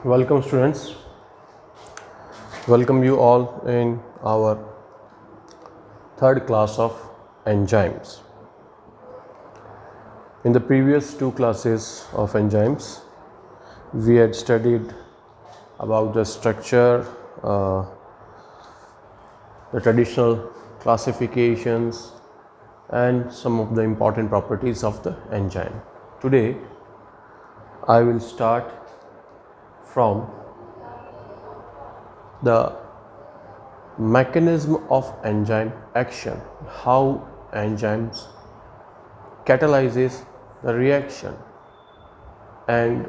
Welcome students, welcome you all in our third class of enzymes. In the previous two classes of enzymes, we had studied about the structure, the traditional classifications and some of the important properties of the enzyme. Today, I will start from the mechanism of enzyme action, how enzymes catalyzes the reaction, and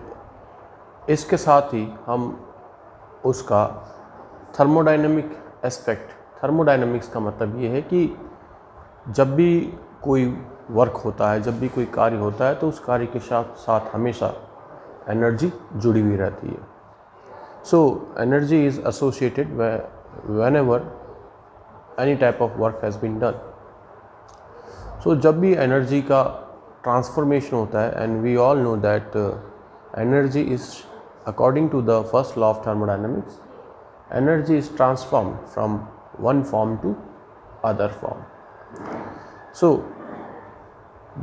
इसके साथ ही हम उसका thermodynamic aspect, thermodynamics का मतलब ये है कि जब भी कोई वर्क होता है, जब भी कोई कार्य होता है तो उस कार्य के साथ साथ हमेशा एनर्जी जुड़ी हुई रहती है. So energy is associated whenever any type of work has been done. So जब भी एनर्जी का ट्रांसफॉर्मेशन होता है, and we all know that energy is according to the first law of thermodynamics, energy is transformed from one form to other form. So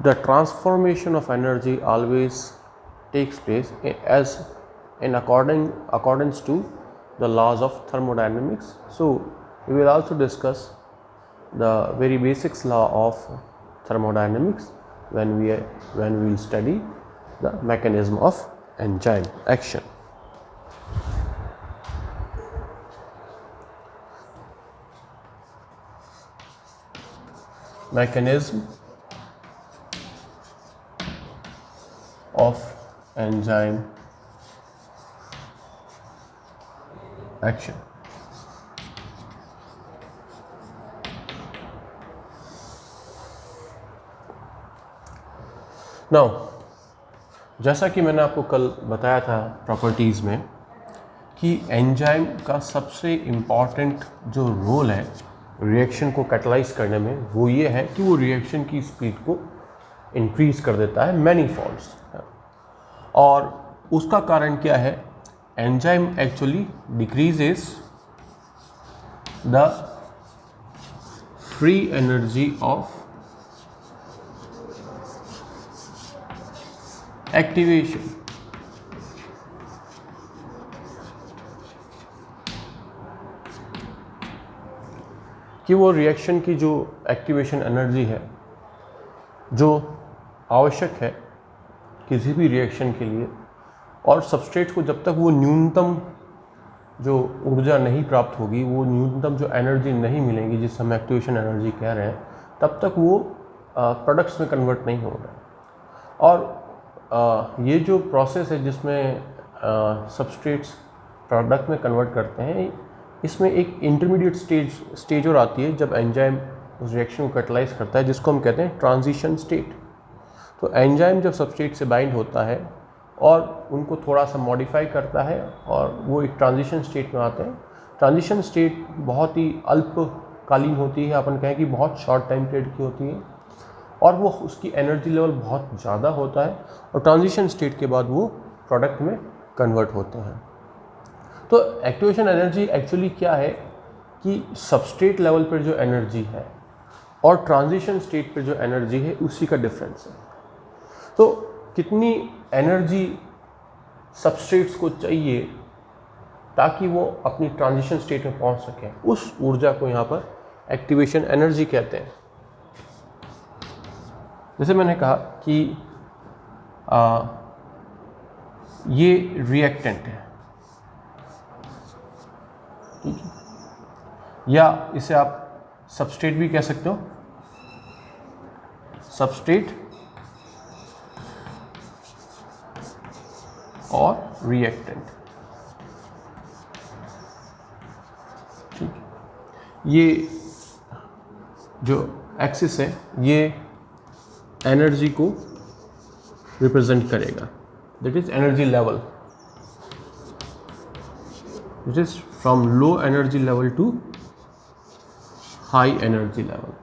the transformation of energy always takes place as in accordance to the laws of thermodynamics. So we will also discuss the very basics law of thermodynamics when we will study the mechanism of enzyme action. Mechanism of enzyme action. Now, जैसा कि मैंने आपको कल बताया था properties में कि enzyme का सबसे इम्पॉर्टेंट जो रोल है रिएक्शन को कैटलाइज करने में, वो ये है कि वो रिएक्शन की स्पीड को इंक्रीज़ कर देता है मैनी फोल्ड्स. और उसका कारण क्या है? Enzyme actually decreases the free energy of activation. कि वो रिएक्शन की जो एक्टिवेशन एनर्जी है जो आवश्यक है किसी भी रिएक्शन के लिए, और सबस्ट्रेट को जब तक वो न्यूनतम जो ऊर्जा नहीं प्राप्त होगी, वो न्यूनतम जो एनर्जी नहीं मिलेगी जिसे हम एक्टिवेशन एनर्जी कह रहे हैं, तब तक वो प्रोडक्ट्स में कन्वर्ट नहीं होगा. और ये जो प्रोसेस है जिसमें सबस्ट्रेट्स प्रोडक्ट में कन्वर्ट करते हैं, इसमें एक इंटरमीडिएट स्टेज और आती है जब एंजाइम उस रिएक्शन को कैटलाइज करता है, जिसको हम कहते हैं ट्रांजिशन स्टेट. तो एंजाइम जब सबस्ट्रेट से बाइंड होता है और उनको थोड़ा सा मॉडिफाई करता है और वो एक ट्रांजिशन स्टेट में आते हैं. ट्रांजिशन स्टेट बहुत ही अल्पकालीन होती है, अपन कहें कि बहुत शॉर्ट टाइम पीरियड की होती है, और वो उसकी एनर्जी लेवल बहुत ज़्यादा होता है, और ट्रांजिशन स्टेट के बाद वो प्रोडक्ट में कन्वर्ट होते हैं. तो एक्टिवेशन एनर्जी एक्चुअली क्या है कि सबस्ट्रेट लेवल पर जो एनर्जी है और ट्रांजिशन स्टेट पर जो एनर्जी है, उसी का डिफरेंस है. तो कितनी एनर्जी सबस्ट्रेट्स को चाहिए ताकि वो अपनी ट्रांजिशन स्टेट में पहुंच सकें, उस ऊर्जा को यहाँ पर एक्टिवेशन एनर्जी कहते हैं. जैसे मैंने कहा कि ये रिएक्टेंट है, ठीक है, या इसे आप सबस्ट्रेट भी कह सकते हो, सबस्ट्रेट और रिएक्टेंट. ठीक है, ये जो एक्सिस है ये एनर्जी को रिप्रेजेंट करेगा, that is energy level. It is from low energy level to high energy level.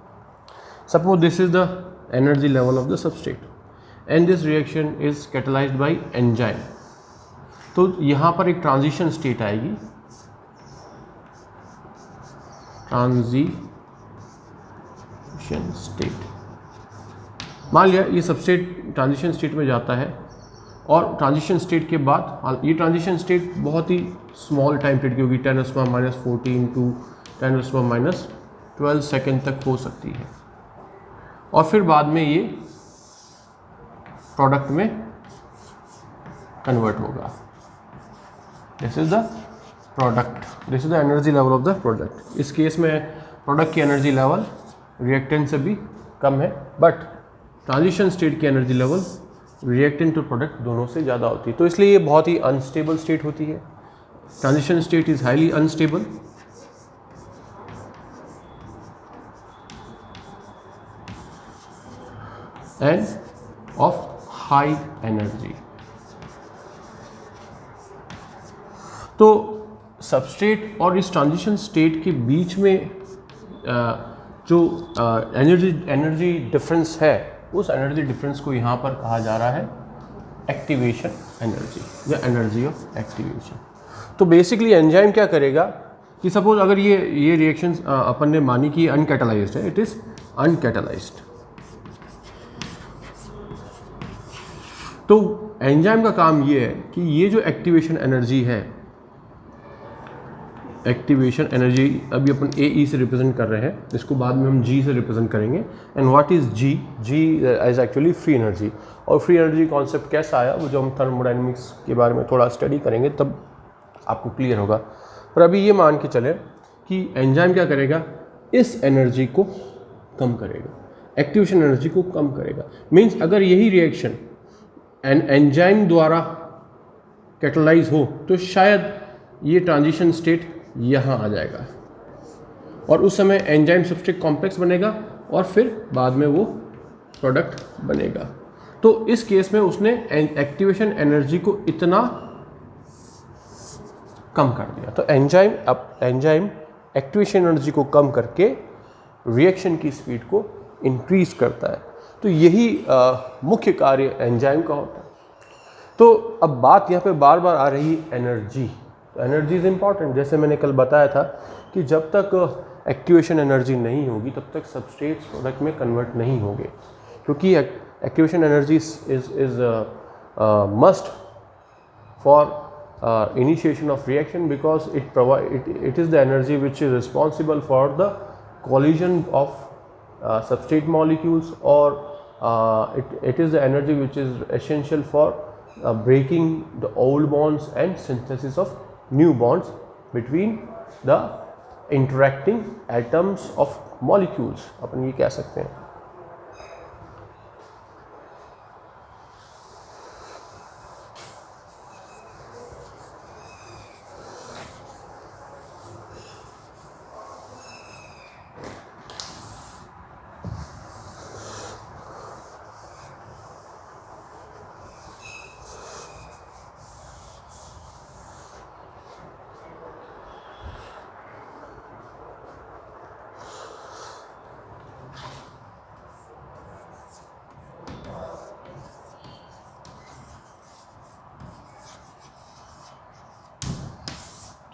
Suppose this is the energy level of the substrate and this reaction is catalyzed by enzyme. तो यहाँ पर एक transition state आएगी, transition state. मान लिया ये substrate transition state में जाता है और ट्रांजिशन स्टेट के बाद ये ट्रांजिशन स्टेट बहुत ही स्मॉल टाइम पीरियड की होगी, 10⁻⁻14 टू 10⁻12 सेकेंड तक हो सकती है, और फिर बाद में ये प्रोडक्ट में कन्वर्ट होगा। This is the product, this is the energy level of the product. इस केस में प्रोडक्ट की एनर्जी लेवल रिएक्टेंट से भी कम है, बट ट्रांजिशन स्टेट की energy level reactant to product दोनों से ज़्यादा होती है। तो इसलिए ये बहुत ही अनस्टेबल स्टेट होती है। Transition state is highly unstable end of high energy. तो सबस्टेट और इस ट्रांजिशन स्टेट के बीच में जो एनर्जी डिफरेंस है, उस एनर्जी डिफरेंस को यहाँ पर कहा जा रहा है एक्टिवेशन एनर्जी या एनर्जी ऑफ एक्टिवेशन। तो बेसिकली एंजाइम क्या करेगा कि सपोज अगर ये रिएक्शंस अपन ने मानी कि अनकैटालाइज्ड है, इट इज अनकैटालाइज्ड, तो एंजाइम का काम ये है कि ये जो एक्टिवेशन एनर्जी है, एक्टिवेशन एनर्जी अभी अपन ए से रिप्रेजेंट कर रहे हैं, इसको बाद में हम जी से रिप्रेजेंट करेंगे। And what is G? G is actually free energy. और फ्री एनर्जी कॉन्सेप्ट कैसा आया, वो जो हम थर्मोडायनेमिक्स के बारे में थोड़ा स्टडी करेंगे तब आपको क्लियर होगा। पर अभी ये मान के चलें कि एंजाइम क्या करेगा, इस एनर्जी को कम करेगा, एक्टिवेशन एनर्जी को कम करेगा। मीन्स अगर यही रिएक्शन एंजाइम द्वारा कैटलाइज हो तो शायद ये ट्रांजिशन स्टेट यहाँ आ जाएगा और उस समय एंजाइम सबस्ट्रेट कॉम्प्लेक्स बनेगा और फिर बाद में वो प्रोडक्ट बनेगा। तो इस केस में उसने एक्टिवेशन एनर्जी को इतना कम कर दिया। तो एंजाइम एक्टिवेशन एनर्जी को कम करके रिएक्शन की स्पीड को इंक्रीज करता है। तो यही मुख्य कार्य एंजाइम का होता है। तो अब बात यहाँ पे बार बार आ रही एनर्जी। Energy is important. जैसे मैंने कल बताया था कि जब तक एक्टिवेशन एनर्जी नहीं होगी तब तक सबस्ट्रेट्स प्रोडक्ट में कन्वर्ट नहीं होंगे, क्योंकि activation energy is must for initiation of reaction because it is the energy which is responsible for the collision of substrate molecules, or it is the energy which is essential for breaking the old bonds and synthesis of new bonds between the interacting atoms of molecules, अपन ये कह सकते हैं।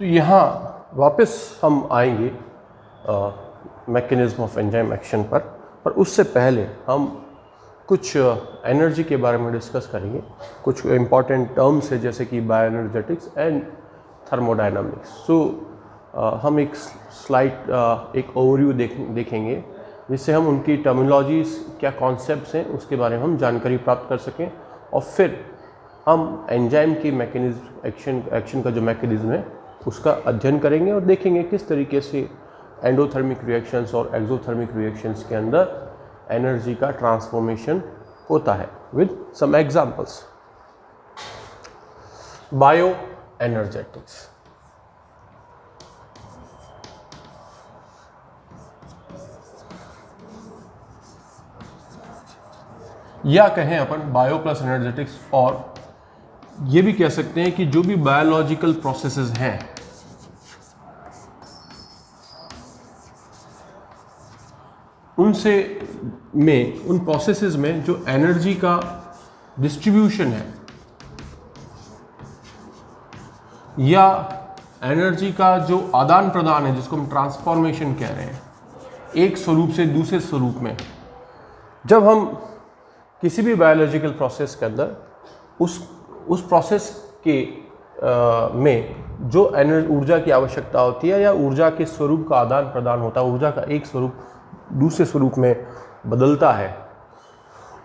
तो यहाँ वापस हम आएंगे mechanism of enzyme action पर उससे पहले हम कुछ एनर्जी के बारे में डिस्कस करेंगे। कुछ इम्पॉर्टेंट टर्म्स है जैसे कि बायोएनर्जेटिक्स एंड थर्मोडायनामिक्स। सो हम एक स्लाइड एक ओवरव्यू देखेंगे जिससे हम उनकी टर्मिनोलॉजीज क्या कॉन्सेप्ट्स हैं उसके बारे में हम जानकारी प्राप्त कर सकें, और फिर हम एंजाइम की मैकेनिज्म एक्शन का जो मैकेनिज्म है उसका अध्ययन करेंगे और देखेंगे किस तरीके से एंडोथर्मिक रिएक्शंस और एक्सोथर्मिक रिएक्शंस के अंदर एनर्जी का ट्रांसफॉर्मेशन होता है with some examples. Bioenergetics. या कहें अपन बायो प्लस एनर्जेटिक्स, और ये भी कह सकते हैं कि जो भी बायोलॉजिकल प्रोसेसेस हैं उन प्रोसेसेस में जो एनर्जी का डिस्ट्रीब्यूशन है या एनर्जी का जो आदान प्रदान है, जिसको हम ट्रांसफॉर्मेशन कह रहे हैं, एक स्वरूप से दूसरे स्वरूप में, जब हम किसी भी बायोलॉजिकल प्रोसेस के अंदर उस प्रोसेस के में जो ऊर्जा की आवश्यकता होती है या ऊर्जा के स्वरूप का आदान प्रदान होता है, ऊर्जा का एक स्वरूप दूसरे स्वरूप में बदलता है,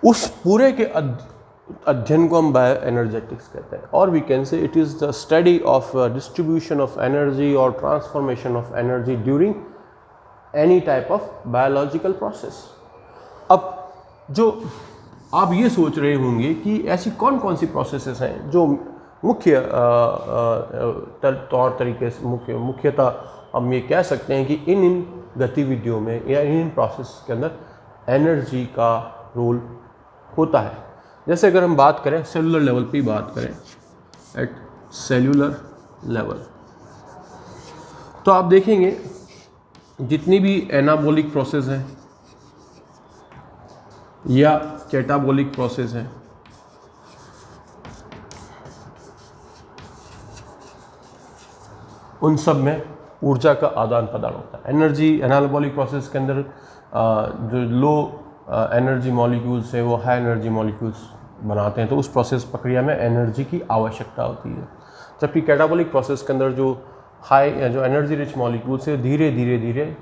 उस पूरे के अध्ययन को हम बायो एनर्जेटिक्स कहते हैं। और we can say it is the study of distribution of energy और transformation of energy during any type of biological process. अब जो आप ये सोच रहे होंगे कि ऐसी कौन कौन सी प्रोसेसेस हैं जो मुख्य तौर तरीके से मुख्यतः हम ये कह सकते हैं कि इन गतिविधियों में या इन प्रोसेस के अंदर एनर्जी का रोल होता है। जैसे अगर हम बात करें सेलुलर लेवल पे बात करें, एट सेल्यूलर लेवल, तो आप देखेंगे जितनी भी एनाबॉलिक प्रोसेस हैं या कैटाबॉलिक प्रोसेस हैं, उन सब में ऊर्जा का आदान प्रदान होता है। एनर्जी एनाबॉलिक प्रोसेस के अंदर जो लो एनर्जी मॉलिक्यूल्स है वो हाई एनर्जी मॉलिक्यूल्स बनाते हैं, तो उस प्रोसेस प्रक्रिया में एनर्जी की आवश्यकता होती है। जबकि कैटाबॉलिक प्रोसेस के अंदर जो एनर्जी रिच मॉलिक्यूल्स है धीरे धीरे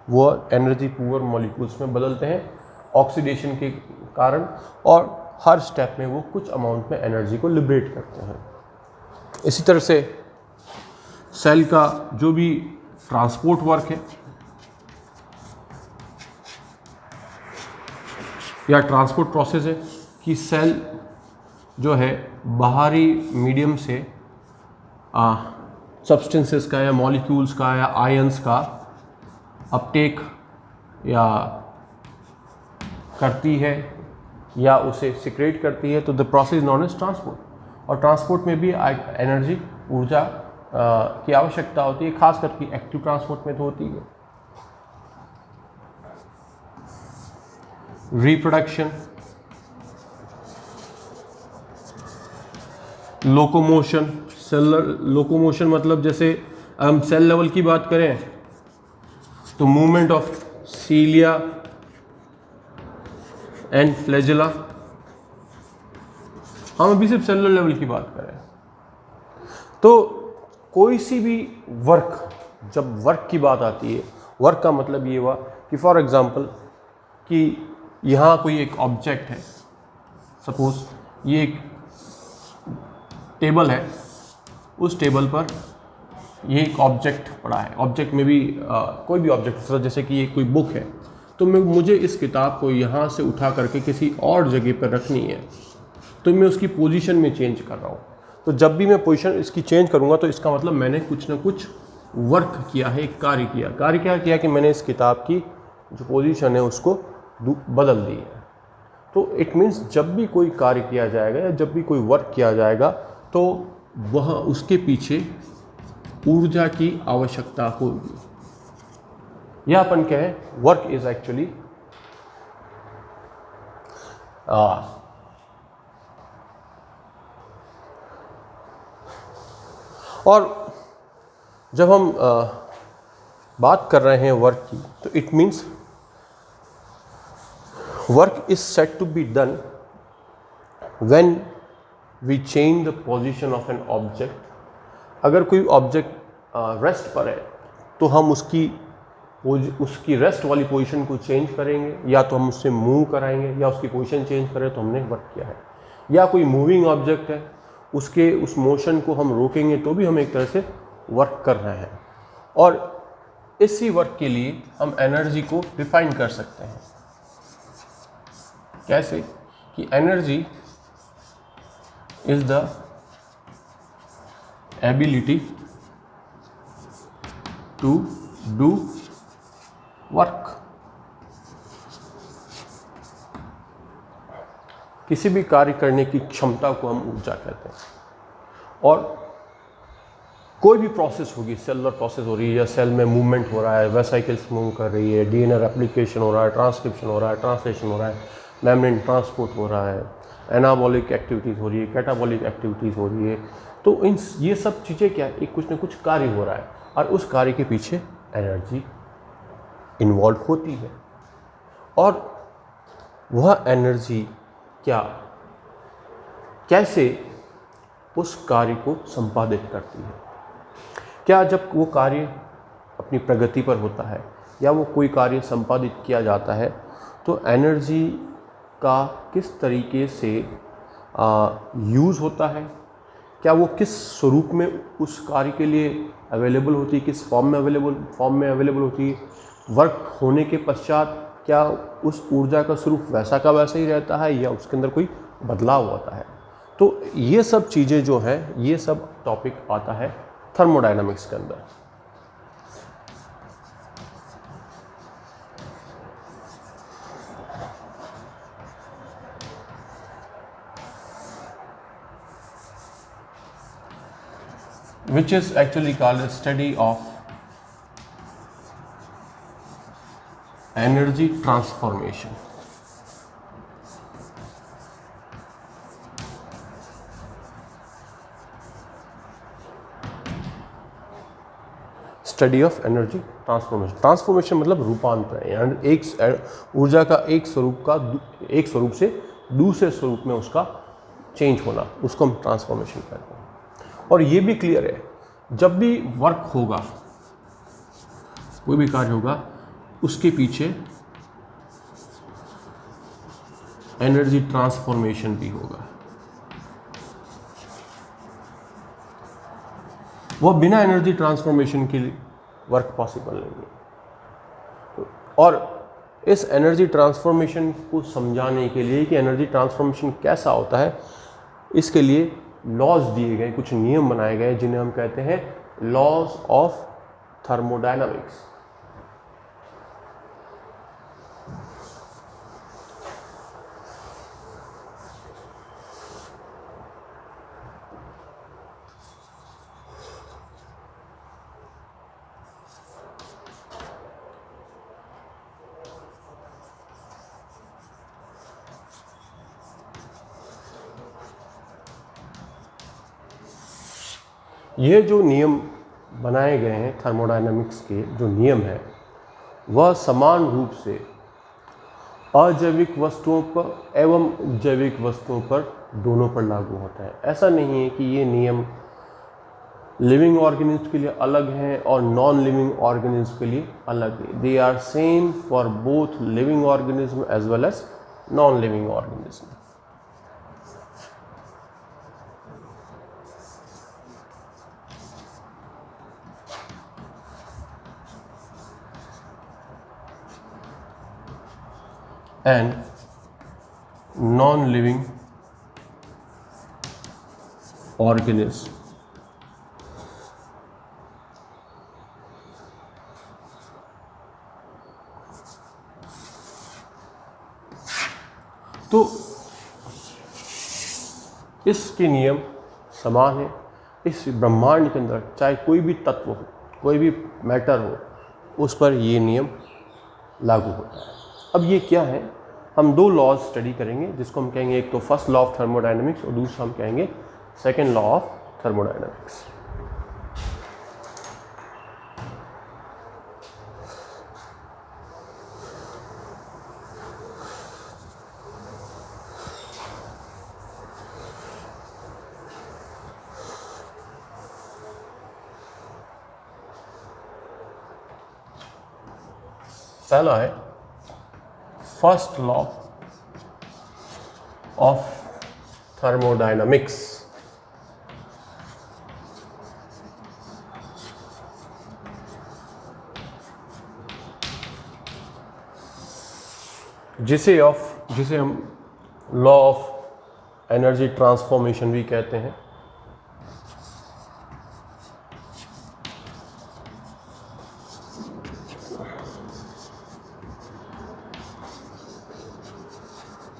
वो एनर्जी पुअर मॉलिक्यूल्स में बदलते हैं ऑक्सीडेशन के कारण, और हर स्टेप में वो कुछ अमाउंट में एनर्जी को लिबरेट करते हैं। इसी तरह से सेल का जो भी ट्रांसपोर्ट वर्क है या ट्रांसपोर्ट प्रोसेस है कि सेल जो है बाहरी मीडियम से सब्सटेंसेस का या मॉलिक्यूल्स का या आयंस का अपटेक या करती है या उसे सिक्रेट करती है, तो the process known as transport. और ट्रांसपोर्ट में भी एनर्जी ऊर्जा की आवश्यकता होती है, खास करके एक्टिव ट्रांसपोर्ट में तो होती है। रिप्रोडक्शन, लोकोमोशन, सेलुलर लोकोमोशन मतलब जैसे हम सेल लेवल की बात करें तो movement of cilia and flagella, हम अभी सिर्फ सेलुलर लेवल की बात करें तो कोई सी भी वर्क, जब वर्क की बात आती है, वर्क का मतलब ये हुआ कि फॉर एग्जांपल कि यहाँ कोई एक ऑब्जेक्ट है, सपोज ये एक टेबल है, उस टेबल पर ये एक ऑब्जेक्ट पड़ा है, ऑब्जेक्ट में भी कोई भी ऑब्जेक्ट, जैसे कि ये कोई बुक है, तो मुझे इस किताब को यहाँ से उठा करके किसी और जगह पर रखनी है, तो मैं उसकी पोजीशन में चेंज कर रहा हूँ। तो जब भी मैं पोजीशन इसकी चेंज करूँगा तो इसका मतलब मैंने कुछ ना कुछ वर्क किया है, एक कार्य किया। कार्य क्या किया कि मैंने इस किताब की जो पोजीशन है उसको बदल दी है। तो इट मीन्स जब भी कोई कार्य किया जाएगा या जब भी कोई वर्क किया जाएगा तो वह उसके पीछे ऊर्जा की आवश्यकता होगी, या अपन कहें वर्क इज एक्चुअली और जब हम बात कर रहे हैं वर्क की, तो it means work is set to be done when we change the position of an object. अगर कोई ऑब्जेक्ट रेस्ट पर है तो हम उसकी रेस्ट वाली पोजीशन को चेंज करेंगे, या तो हम उससे मूव कराएंगे, या उसकी पोजीशन चेंज करें तो हमने वर्क किया है। या कोई मूविंग ऑब्जेक्ट है, उसके उस मोशन को हम रोकेंगे तो भी हम एक तरह से वर्क कर रहे हैं। और इसी वर्क के लिए हम एनर्जी को डिफाइन कर सकते हैं। कैसे कि energy is the ability to do work. किसी भी कार्य करने की क्षमता को हम ऊर्जा कहते हैं। और कोई भी प्रोसेस होगी, सेलुलर प्रोसेस हो रही है या सेल में मूवमेंट हो रहा है, वेसाइकल्स मूव कर रही है, डीएनए रेप्लिकेशन हो रहा है, ट्रांसक्रिप्शन हो रहा है, ट्रांसलेशन हो रहा है, मेम्ब्रेन ट्रांसपोर्ट हो रहा है, एनाबॉलिक एक्टिविटीज़ हो रही है, कैटाबॉलिक एक्टिविटीज़ हो रही है, तो इन ये सब चीज़ें क्या है, एक कुछ ना कुछ कार्य हो रहा है और उस कार्य के पीछे एनर्जी इन्वॉल्व होती है और वह एनर्जी कैसे उस कार्य को संपादित करती है। क्या जब वो कार्य अपनी प्रगति पर होता है या वो कोई कार्य संपादित किया जाता है तो एनर्जी का किस तरीके से यूज़ होता है, क्या वो किस स्वरूप में उस कार्य के लिए अवेलेबल होती है, किस फॉर्म में अवेलेबल होती है, वर्क होने के पश्चात क्या उस ऊर्जा का स्वरूप वैसा का वैसा ही रहता है या उसके अंदर कोई बदलाव होता है। तो ये सब चीज़ें जो हैं, ये सब टॉपिक आता है थर्मोडायनामिक्स के अंदर। which is actually called a study of energy transformation. Study of energy transformation मतलब रूपांतरण, यानी एक ऊर्जा का एक स्वरूप से दूसरे स्वरूप में उसका चेंज होना, उसको हम ट्रांसफॉर्मेशन कहते हैं। और ये भी क्लियर है, जब भी वर्क होगा, कोई भी कार्य होगा, उसके पीछे एनर्जी ट्रांसफॉर्मेशन भी होगा। वो बिना एनर्जी ट्रांसफॉर्मेशन के वर्क पॉसिबल नहीं है। और इस एनर्जी ट्रांसफॉर्मेशन को समझाने के लिए कि एनर्जी ट्रांसफॉर्मेशन कैसा होता है, इसके लिए लॉज दिए गए, कुछ नियम बनाए गए जिन्हें हम कहते हैं लॉज ऑफ थर्मोडायनामिक्स। ये जो नियम बनाए गए हैं थर्मोडायनामिक्स के, जो नियम है वह समान रूप से अजैविक वस्तुओं पर एवं जैविक वस्तुओं पर दोनों पर लागू होता है। ऐसा नहीं है कि ये नियम लिविंग ऑर्गेनिज्म के लिए अलग हैं और नॉन लिविंग ऑर्गेनिज्म के लिए अलग है। They are same for both living organism as well as non living organism. and non-living organism. तो इसके नियम समान है। इस ब्रह्मांड के अंदर चाहे कोई भी तत्व हो, कोई भी मैटर हो, उस पर ये नियम लागू होता है। अब ये क्या है, हम दो लॉज स्टडी करेंगे, जिसको हम कहेंगे, एक तो फर्स्ट लॉ ऑफ थर्मोडायनेमिक्स और दूसरा हम कहेंगे सेकेंड लॉ ऑफ थर्मोडायनेमिक्स। पहला है फर्स्ट लॉ ऑफ थर्मोडायनामिक्स। जिसे हम लॉ ऑफ एनर्जी ट्रांसफॉर्मेशन भी कहते हैं।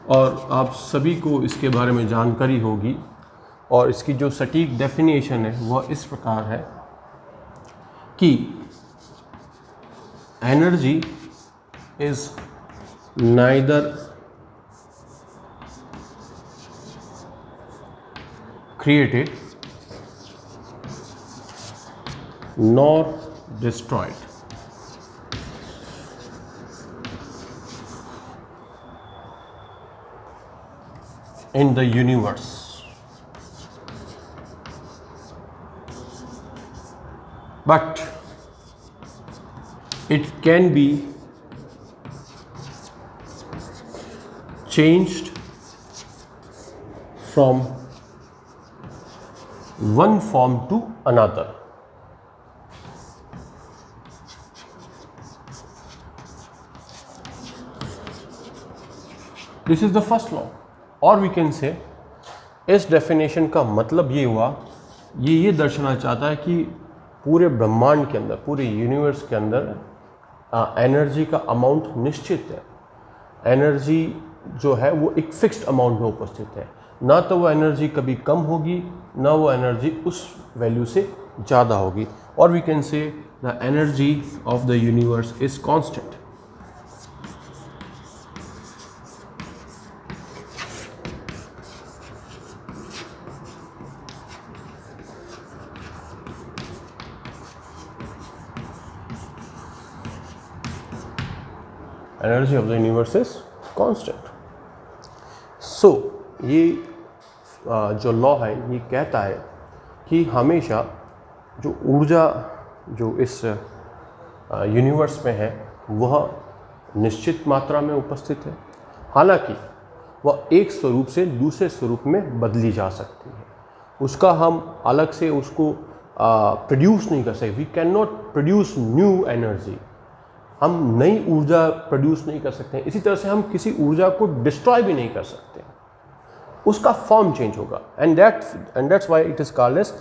और आप सभी को इसके बारे में जानकारी होगी, और इसकी जो सटीक डेफिनेशन है वह इस प्रकार है कि energy is neither created nor destroyed. In the universe. But it can be changed from one form to another. This is the first law. और we can say इस डेफिनेशन का मतलब ये हुआ, ये दर्शाना चाहता है कि पूरे ब्रह्मांड के अंदर, पूरे यूनिवर्स के अंदर एनर्जी का अमाउंट निश्चित है। एनर्जी जो है वो एक फिक्स्ड अमाउंट में उपस्थित है, ना तो वो एनर्जी कभी कम होगी, ना वो एनर्जी उस वैल्यू से ज़्यादा होगी। और we can say the energy of the universe is constant. Energy of the universe is constant. So ये जो लॉ है ये कहता है कि हमेशा जो ऊर्जा जो इस यूनिवर्स में है वह निश्चित मात्रा में उपस्थित है, हालांकि वह एक स्वरूप से दूसरे स्वरूप में बदली जा सकती है। उसका हम अलग से उसको प्रोड्यूस नहीं कर सकते। We can not produce new energy. हम नई ऊर्जा प्रोड्यूस नहीं कर सकते हैं। इसी तरह से हम किसी ऊर्जा को डिस्ट्रॉय भी नहीं कर सकते, उसका फॉर्म चेंज होगा। And that's why it is called as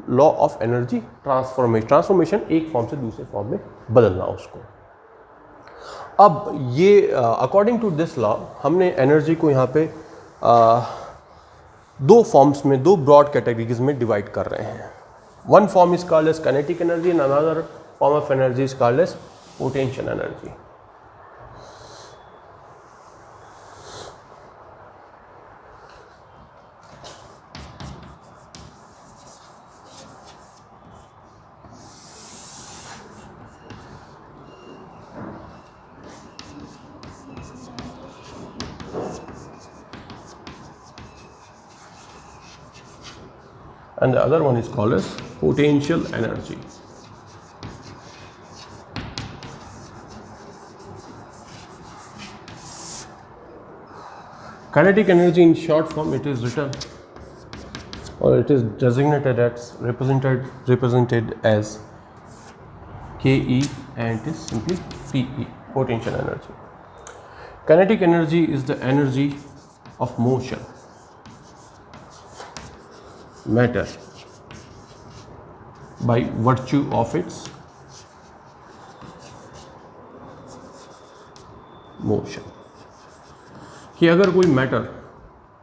law of energy transformation. Transformation एक फॉर्म से दूसरे फॉर्म में बदलना उसको। अब ये अकॉर्डिंग टू दिस लॉ हमने एनर्जी को यहाँ पे दो फॉर्म्स में, दो ब्रॉड कैटेगरीज में डिवाइड कर रहे हैं। One form is called as kinetic energy and another form of energy is called as potential energy. And the other one is called as potential energy. Kinetic energy in short form, it is written or it is designated as represented as Ke, and it is simply Pe, potential energy. Kinetic energy is the energy of motion, matter, by virtue of its motion. कि अगर कोई matter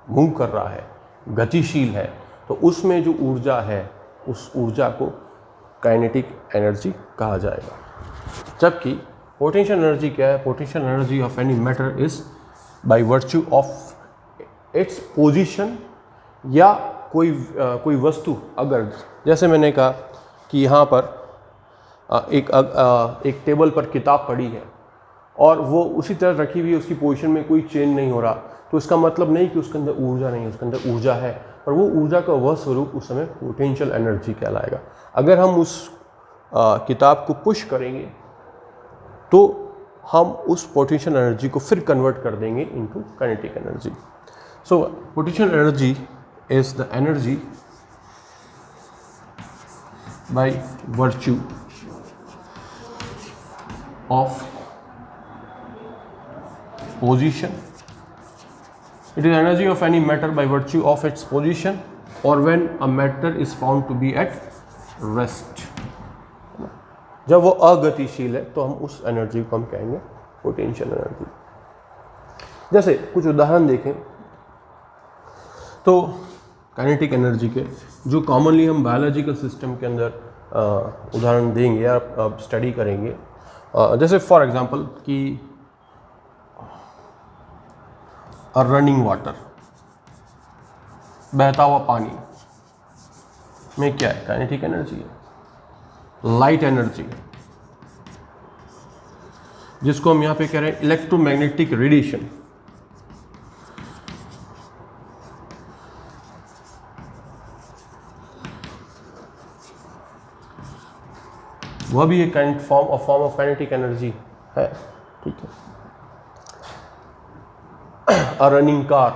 move कर रहा है, गतिशील है, तो उसमें जो ऊर्जा है उस ऊर्जा को काइनेटिक एनर्जी कहा जाएगा। जबकि पोटेंशियल एनर्जी क्या है? Potential energy of any matter is by virtue of its position, या कोई वस्तु, अगर जैसे मैंने कहा कि यहाँ पर एक टेबल पर किताब पड़ी है और वो उसी तरह रखी हुई है, उसकी पोजीशन में कोई चेंज नहीं हो रहा, तो इसका मतलब नहीं कि उसके अंदर ऊर्जा नहीं है, उसके अंदर ऊर्जा है, पर वो ऊर्जा का वह स्वरूप उस समय पोटेंशियल एनर्जी कहलाएगा। अगर हम उस किताब को पुश करेंगे तो हम उस पोटेंशियल एनर्जी को फिर कन्वर्ट कर देंगे into kinetic energy. So potential energy is the energy by virtue of position. It is energy of any matter by virtue of its position or when a matter is found to be at rest. जब वो अगतिशील है तो हम उस energy को हम कहेंगे potential energy. जैसे कुछ उदाहरण देखें तो काइनेटिक एनर्जी के जो कॉमनली हम बायोलॉजिकल सिस्टम के अंदर उदाहरण देंगे या स्टडी करेंगे, जैसे फॉर एग्जांपल कि रनिंग वाटर, बहता हुआ पानी में क्या है? काइनेटिक एनर्जी है। लाइट एनर्जी, जिसको हम यहां पे कह रहे हैं इलेक्ट्रोमैग्नेटिक रेडिएशन। वह भी एक फॉर्म ऑफ काइनेटिक एनर्जी है, ठीक है। अ running car,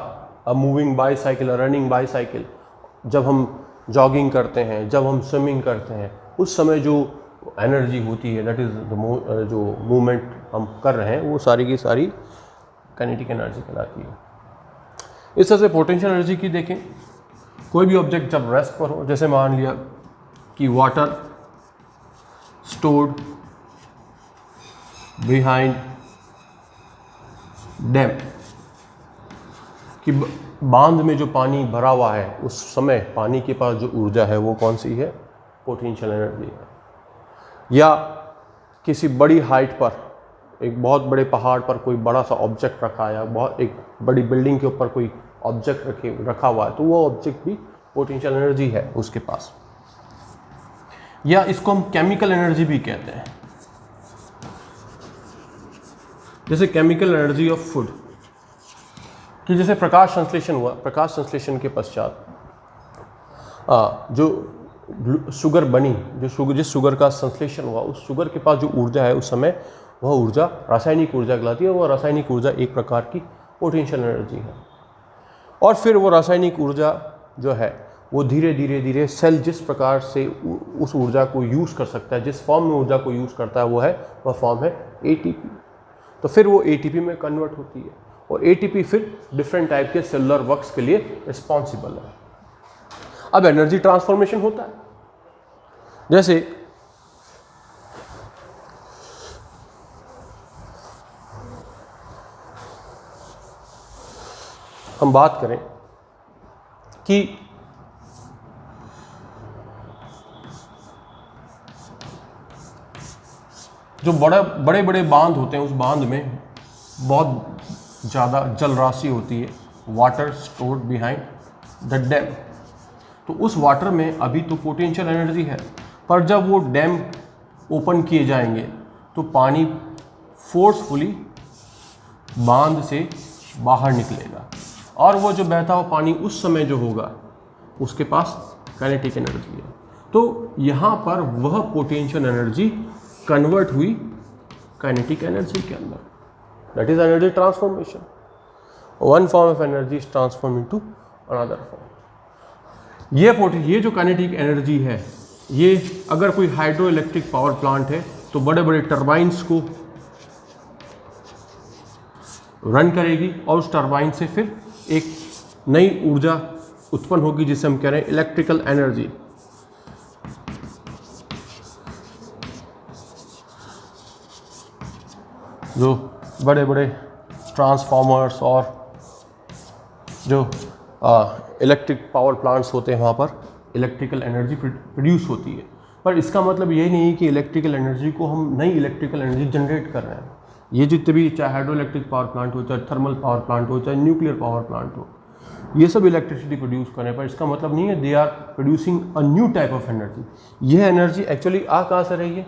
a moving bicycle, a running bicycle, जब हम जॉगिंग करते हैं, जब हम स्विमिंग करते हैं, उस समय जो एनर्जी होती है, दैट इज द जो मूवमेंट हम कर रहे हैं, वो सारी की सारी काइनेटिक एनर्जी कहलाती है। इस तरह से पोटेंशियल एनर्जी की देखें, कोई भी ऑब्जेक्ट जब रेस्ट पर हो, जैसे मान लिया कि वाटर स्टोर्ड बिहाइंड डैम, कि बांध में जो पानी भरा हुआ है, उस समय पानी के पास जो ऊर्जा है वो कौन सी है? पोटेंशियल एनर्जी है। या किसी बड़ी हाइट पर, एक बहुत बड़े पहाड़ पर कोई बड़ा सा ऑब्जेक्ट रखा है, या बहुत एक बड़ी बिल्डिंग के ऊपर कोई ऑब्जेक्ट रखा हुआ है, तो वो ऑब्जेक्ट भी पोटेंशियल एनर्जी है उसके पास। या इसको हम केमिकल एनर्जी भी कहते हैं, जैसे केमिकल एनर्जी ऑफ फूड, कि जैसे प्रकाश संश्लेषण हुआ, प्रकाश संश्लेषण के पश्चात जो शुगर बनी, जिस शुगर का संश्लेषण हुआ, उस शुगर के पास जो ऊर्जा है उस समय, वह ऊर्जा रासायनिक ऊर्जा कहलाती है। वह रासायनिक ऊर्जा एक प्रकार की पोटेंशियल एनर्जी है। और फिर वो रासायनिक ऊर्जा जो है वो धीरे धीरे सेल जिस प्रकार से उस ऊर्जा को यूज़ कर सकता है, जिस फॉर्म में ऊर्जा को यूज़ करता है, वह फॉर्म है एटीपी। तो फिर वो एटीपी में कन्वर्ट होती है, और एटीपी फिर डिफरेंट टाइप के सेलुलर वर्क्स के लिए रिस्पॉन्सिबल है। अब एनर्जी ट्रांसफॉर्मेशन होता है, जैसे हम बात करें कि जो बड़े बड़े बांध होते हैं, उस बांध में बहुत ज़्यादा जल राशि होती है, water stored behind the dam. तो उस वाटर में अभी तो पोटेंशियल एनर्जी है, पर जब वो डैम ओपन किए जाएंगे तो पानी फोर्सफुली बांध से बाहर निकलेगा, और वो जो बहता हुआ पानी उस समय जो होगा उसके पास काइनेटिक एनर्जी है। तो यहाँ पर वह पोटेंशियल एनर्जी कन्वर्ट हुई काइनेटिक एनर्जी के अंदर, that is energy transformation. One form of energy is transform into another form. ये जो काइनेटिक एनर्जी है, ये अगर कोई हाइड्रो इलेक्ट्रिक पावर प्लांट है तो बड़े बड़े टरबाइंस को रन करेगी, और उस टरबाइन से फिर एक नई ऊर्जा उत्पन्न होगी, जिसे हम कह रहे हैं इलेक्ट्रिकल एनर्जी। जो बड़े बड़े ट्रांसफार्मर्स और जो इलेक्ट्रिक पावर प्लांट्स होते हैं, वहाँ पर इलेक्ट्रिकल एनर्जी प्रोड्यूस होती है। पर इसका मतलब ये नहीं है कि इलेक्ट्रिकल एनर्जी को हम नई इलेक्ट्रिकल एनर्जी जनरेट कर रहे हैं। ये जितने भी, चाहे हाइड्रो इलेक्ट्रिक पावर प्लांट हो, चाहे थर्मल पावर प्लांट हो, चाहे न्यूक्लियर पावर प्लांट हो, ये सब इलेक्ट्रिसिटी प्रोड्यूस कर रहे हैं, पर इसका मतलब नहीं है they are producing a new type of energy. यह एनर्जी एक्चुअली आ कहाँ से रही है?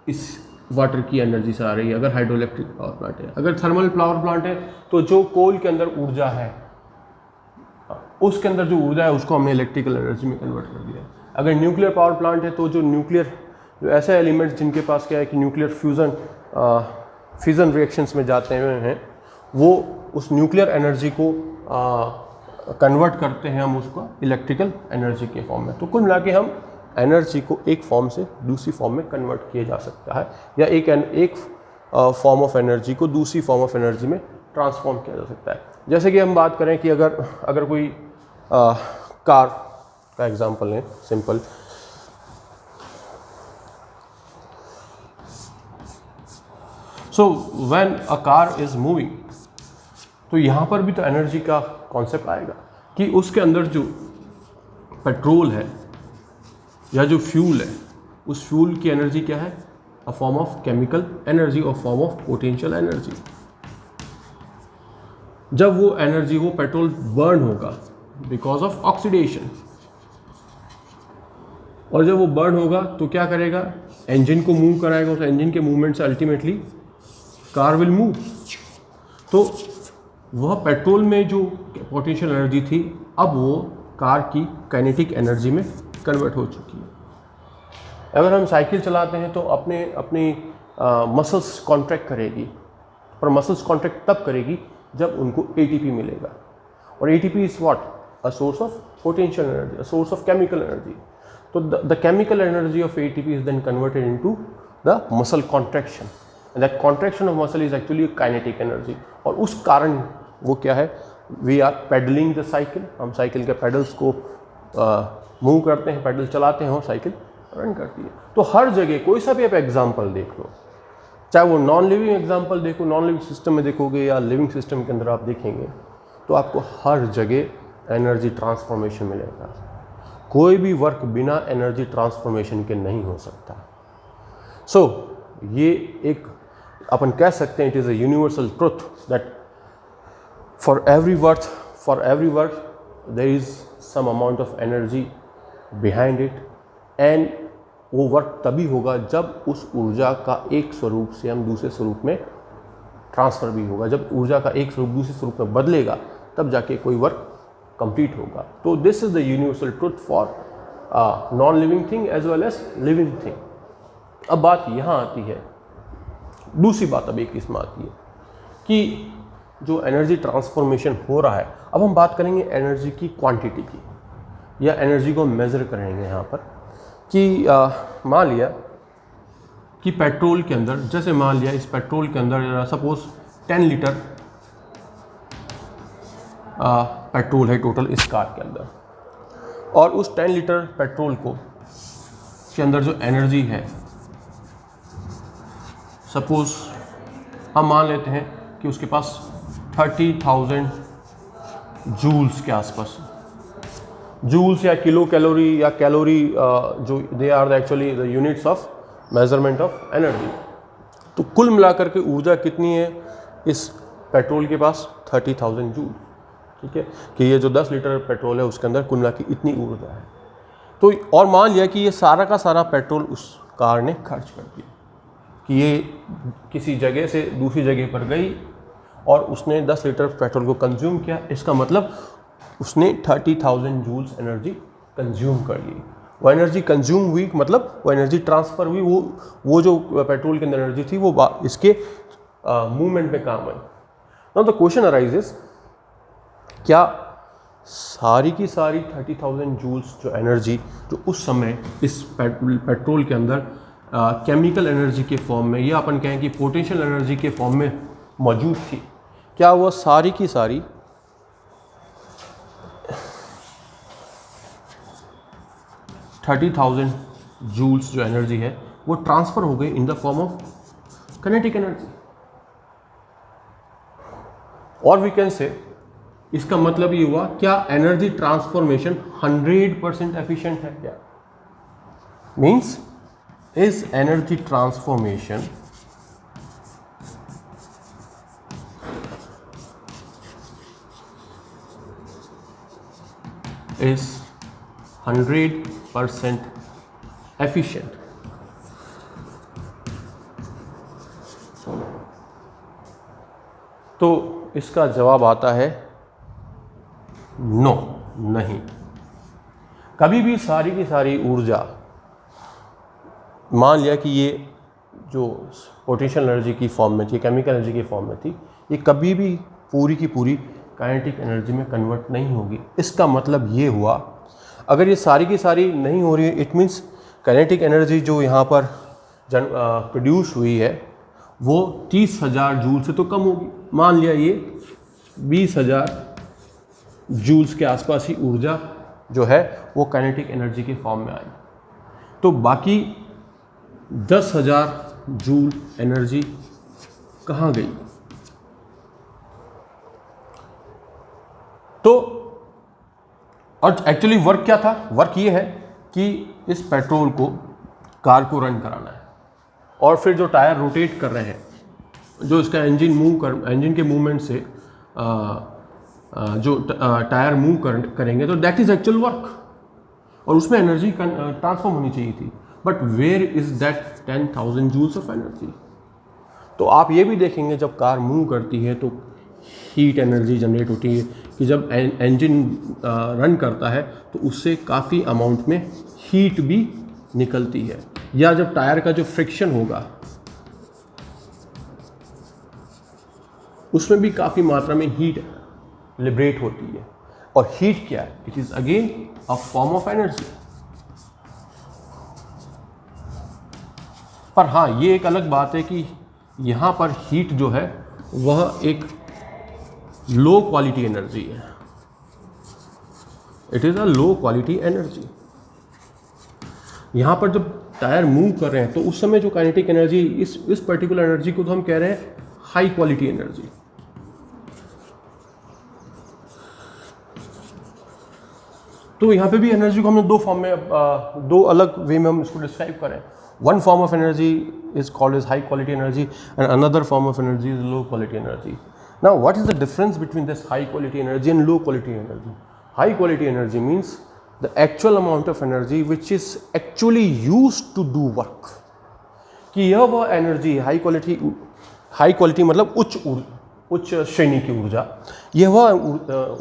इस वाटर की एनर्जी से आ रही है, अगर हाइड्रो इलेक्ट्रिक पावर प्लांट है। अगर थर्मल पावर प्लांट है तो जो कोल के अंदर ऊर्जा है, उसके अंदर जो ऊर्जा है उसको हमने इलेक्ट्रिकल एनर्जी में कन्वर्ट कर दिया। अगर न्यूक्लियर पावर प्लांट है तो जो ऐसे एलिमेंट्स जिनके पास क्या है कि न्यूक्लियर फ्यूज़न रिएक्शंस में जाते हैं, वो उस न्यूक्लियर एनर्जी को कन्वर्ट करते हैं हम उसको इलेक्ट्रिकल एनर्जी के फॉर्म में। तो कुल मिला के हम एनर्जी को एक फॉर्म से दूसरी फॉर्म में कन्वर्ट किया जा सकता है, या एक फॉर्म ऑफ एनर्जी को दूसरी फॉर्म ऑफ एनर्जी में ट्रांसफॉर्म किया जा सकता है। जैसे कि हम बात करें कि अगर कोई कार का एग्जांपल है simple, so when a car is moving, तो यहाँ पर भी तो एनर्जी का कॉन्सेप्ट आएगा कि उसके अंदर जो पेट्रोल है या जो फ्यूल है, उस फ्यूल की एनर्जी क्या है? अ फॉर्म ऑफ केमिकल एनर्जी और फॉर्म ऑफ पोटेंशियल एनर्जी। जब वो एनर्जी, वो पेट्रोल बर्न होगा बिकॉज ऑफ ऑक्सीडेशन, और जब वो बर्न होगा तो क्या करेगा, इंजन को मूव कराएगा, उस इंजन के मूवमेंट से अल्टीमेटली कार विल मूव। तो वह पेट्रोल में जो पोटेंशियल एनर्जी थी अब वो कार की काइनेटिक एनर्जी में कन्वर्ट हो चुकी है। अगर हम साइकिल चलाते हैं तो अपनी मसल्स कॉन्ट्रैक्ट करेगी, पर मसल्स कॉन्ट्रैक्ट तब करेगी जब उनको एटीपी मिलेगा, और ATP is what, a source of potential energy, a source of chemical energy. तो the chemical energy of ATP is then converted into the muscle contraction, and that contraction of muscle is actually kinetic energy. और उस कारण वो क्या है, we are pedalling the cycle, हम cycle के pedals को मूव करते हैं, पेडल चलाते हैं और साइकिल रन करती है। तो हर जगह कोई सा भी आप एग्जाम्पल देख लो, चाहे वो नॉन लिविंग एग्जाम्पल देखो, नॉन लिविंग सिस्टम में देखोगे या लिविंग सिस्टम के अंदर आप देखेंगे, तो आपको हर जगह एनर्जी ट्रांसफॉर्मेशन मिलेगा। कोई भी वर्क बिना एनर्जी ट्रांसफॉर्मेशन के नहीं हो सकता। सो ये एक अपन कह सकते हैं, it is a universal truth that for every work there is some amount of energy behind it, and वो वर्क तभी होगा जब उस ऊर्जा का एक स्वरूप से हम दूसरे स्वरूप में ट्रांसफ़र भी होगा। जब ऊर्जा का एक स्वरूप दूसरे स्वरूप में बदलेगा तब जाके कोई वर्क कंप्लीट होगा। तो this is the universal truth for non living thing as well as living thing. अब बात यहाँ आती है, दूसरी बात अब एक इसमें आती है कि जो एनर्जी ट्रांसफॉर्मेशन हो रहा है, अब हम बात करेंगे एनर्जी की क्वांटिटी की, या एनर्जी को मेज़र करेंगे यहाँ पर कि मान लिया कि पेट्रोल के अंदर, जैसे मान लिया इस पेट्रोल के अंदर सपोज 10 लीटर पेट्रोल है टोटल इस कार के अंदर, और उस 10 लीटर पेट्रोल को के अंदर जो एनर्जी है, सपोज हम मान लेते हैं कि उसके पास 30,000 जूल्स के आसपास, जूल्स या किलो कैलोरी या कैलोरी, जो they are actually the units of measurement of energy. तो कुल मिलाकर के ऊर्जा कितनी है इस पेट्रोल के पास, 30,000 जूल। ठीक है, कि ये जो 10 लीटर पेट्रोल है उसके अंदर कुल मिला के इतनी ऊर्जा है। तो और मान लिया कि ये सारा का सारा पेट्रोल उस कार ने खर्च कर दिया, कि ये किसी जगह से दूसरी जगह पर गई और उसने 10 लीटर पेट्रोल को कंज्यूम किया। इसका मतलब उसने 30,000 जूल्स एनर्जी कंज्यूम कर ली। वो एनर्जी कंज्यूम हुई, मतलब वो एनर्जी ट्रांसफ़र हुई, वो जो पेट्रोल के अंदर एनर्जी थी वो इसके मूवमेंट में काम आई। नाउ द क्वेश्चन अराइजेस, क्या सारी की सारी 30,000 जूल्स जो एनर्जी जो उस समय इस पेट्रोल के अंदर केमिकल एनर्जी के फॉर्म में, या अपन कहें कि पोटेंशियल एनर्जी के फॉर्म में मौजूद थी, क्या वो सारी की सारी 30,000 जूल्स जो एनर्जी है वो ट्रांसफ़र हो गई इन the form of kinetic energy? और वी कैन से, इसका मतलब ये हुआ, क्या एनर्जी ट्रांसफॉर्मेशन 100% एफिशिएंट है? क्या means is energy transformation is 100% efficient? तो इसका जवाब आता है नो, नहीं। कभी भी सारी की सारी ऊर्जा, मान लिया कि ये जो पोटेंशियल एनर्जी की फॉर्म में थी, केमिकल एनर्जी की फॉर्म में थी, ये कभी भी पूरी की पूरी काइनेटिक एनर्जी में कन्वर्ट नहीं होगी। इसका मतलब ये हुआ, अगर ये सारी की सारी नहीं हो रही है, इट मीन्स काइनेटिक एनर्जी जो यहाँ पर प्रोड्यूस हुई है वो 30,000 जूल से तो कम होगी। मान लिया ये 20,000 जूल्स के आसपास ही ऊर्जा जो है वो काइनेटिक एनर्जी के फॉर्म में आई, तो बाकी 10,000 जूल एनर्जी कहाँ गई? तो और एक्चुअली वर्क क्या था? वर्क ये है कि इस पेट्रोल को, कार को रन कराना है, और फिर जो टायर रोटेट कर रहे हैं, जो इसका इंजन के मूवमेंट से जो टायर मूव करेंगे, तो दैट इज एक्चुअल वर्क। और उसमें एनर्जी ट्रांसफॉर्म होनी चाहिए थी, but where is that 10,000 joules of energy. तो आप ये भी देखेंगे जब कार मूव करती है तो हीट एनर्जी जनरेट होती है कि जब इंजन रन करता है तो उससे काफ़ी अमाउंट में हीट भी निकलती है, या जब टायर का जो फ्रिक्शन होगा उसमें भी काफ़ी मात्रा में हीट लिबरेट होती है। और हीट क्या है? It is again a form of energy. पर हाँ, ये एक अलग बात है कि यहाँ पर हीट जो है वह एक लो क्वालिटी एनर्जी है। It is a low quality energy. यहाँ पर जब टायर मूव कर रहे हैं तो उस समय जो काइनेटिक एनर्जी, इस पर्टिकुलर एनर्जी को तो हम कह रहे हैं हाई क्वालिटी एनर्जी। तो यहाँ पे भी एनर्जी को हमने दो फॉर्म में, दो अलग वे में हम इसको डिस्क्राइब करें। One form of energy is called as high quality energy and another form of energy is low quality energy. Now what is the difference between this high quality energy and low quality energy? High quality energy means the actual amount of energy which is actually used to do work. कि यह वह energy high quality मतलब उच्च श्रेणी की ऊर्जा, यह वह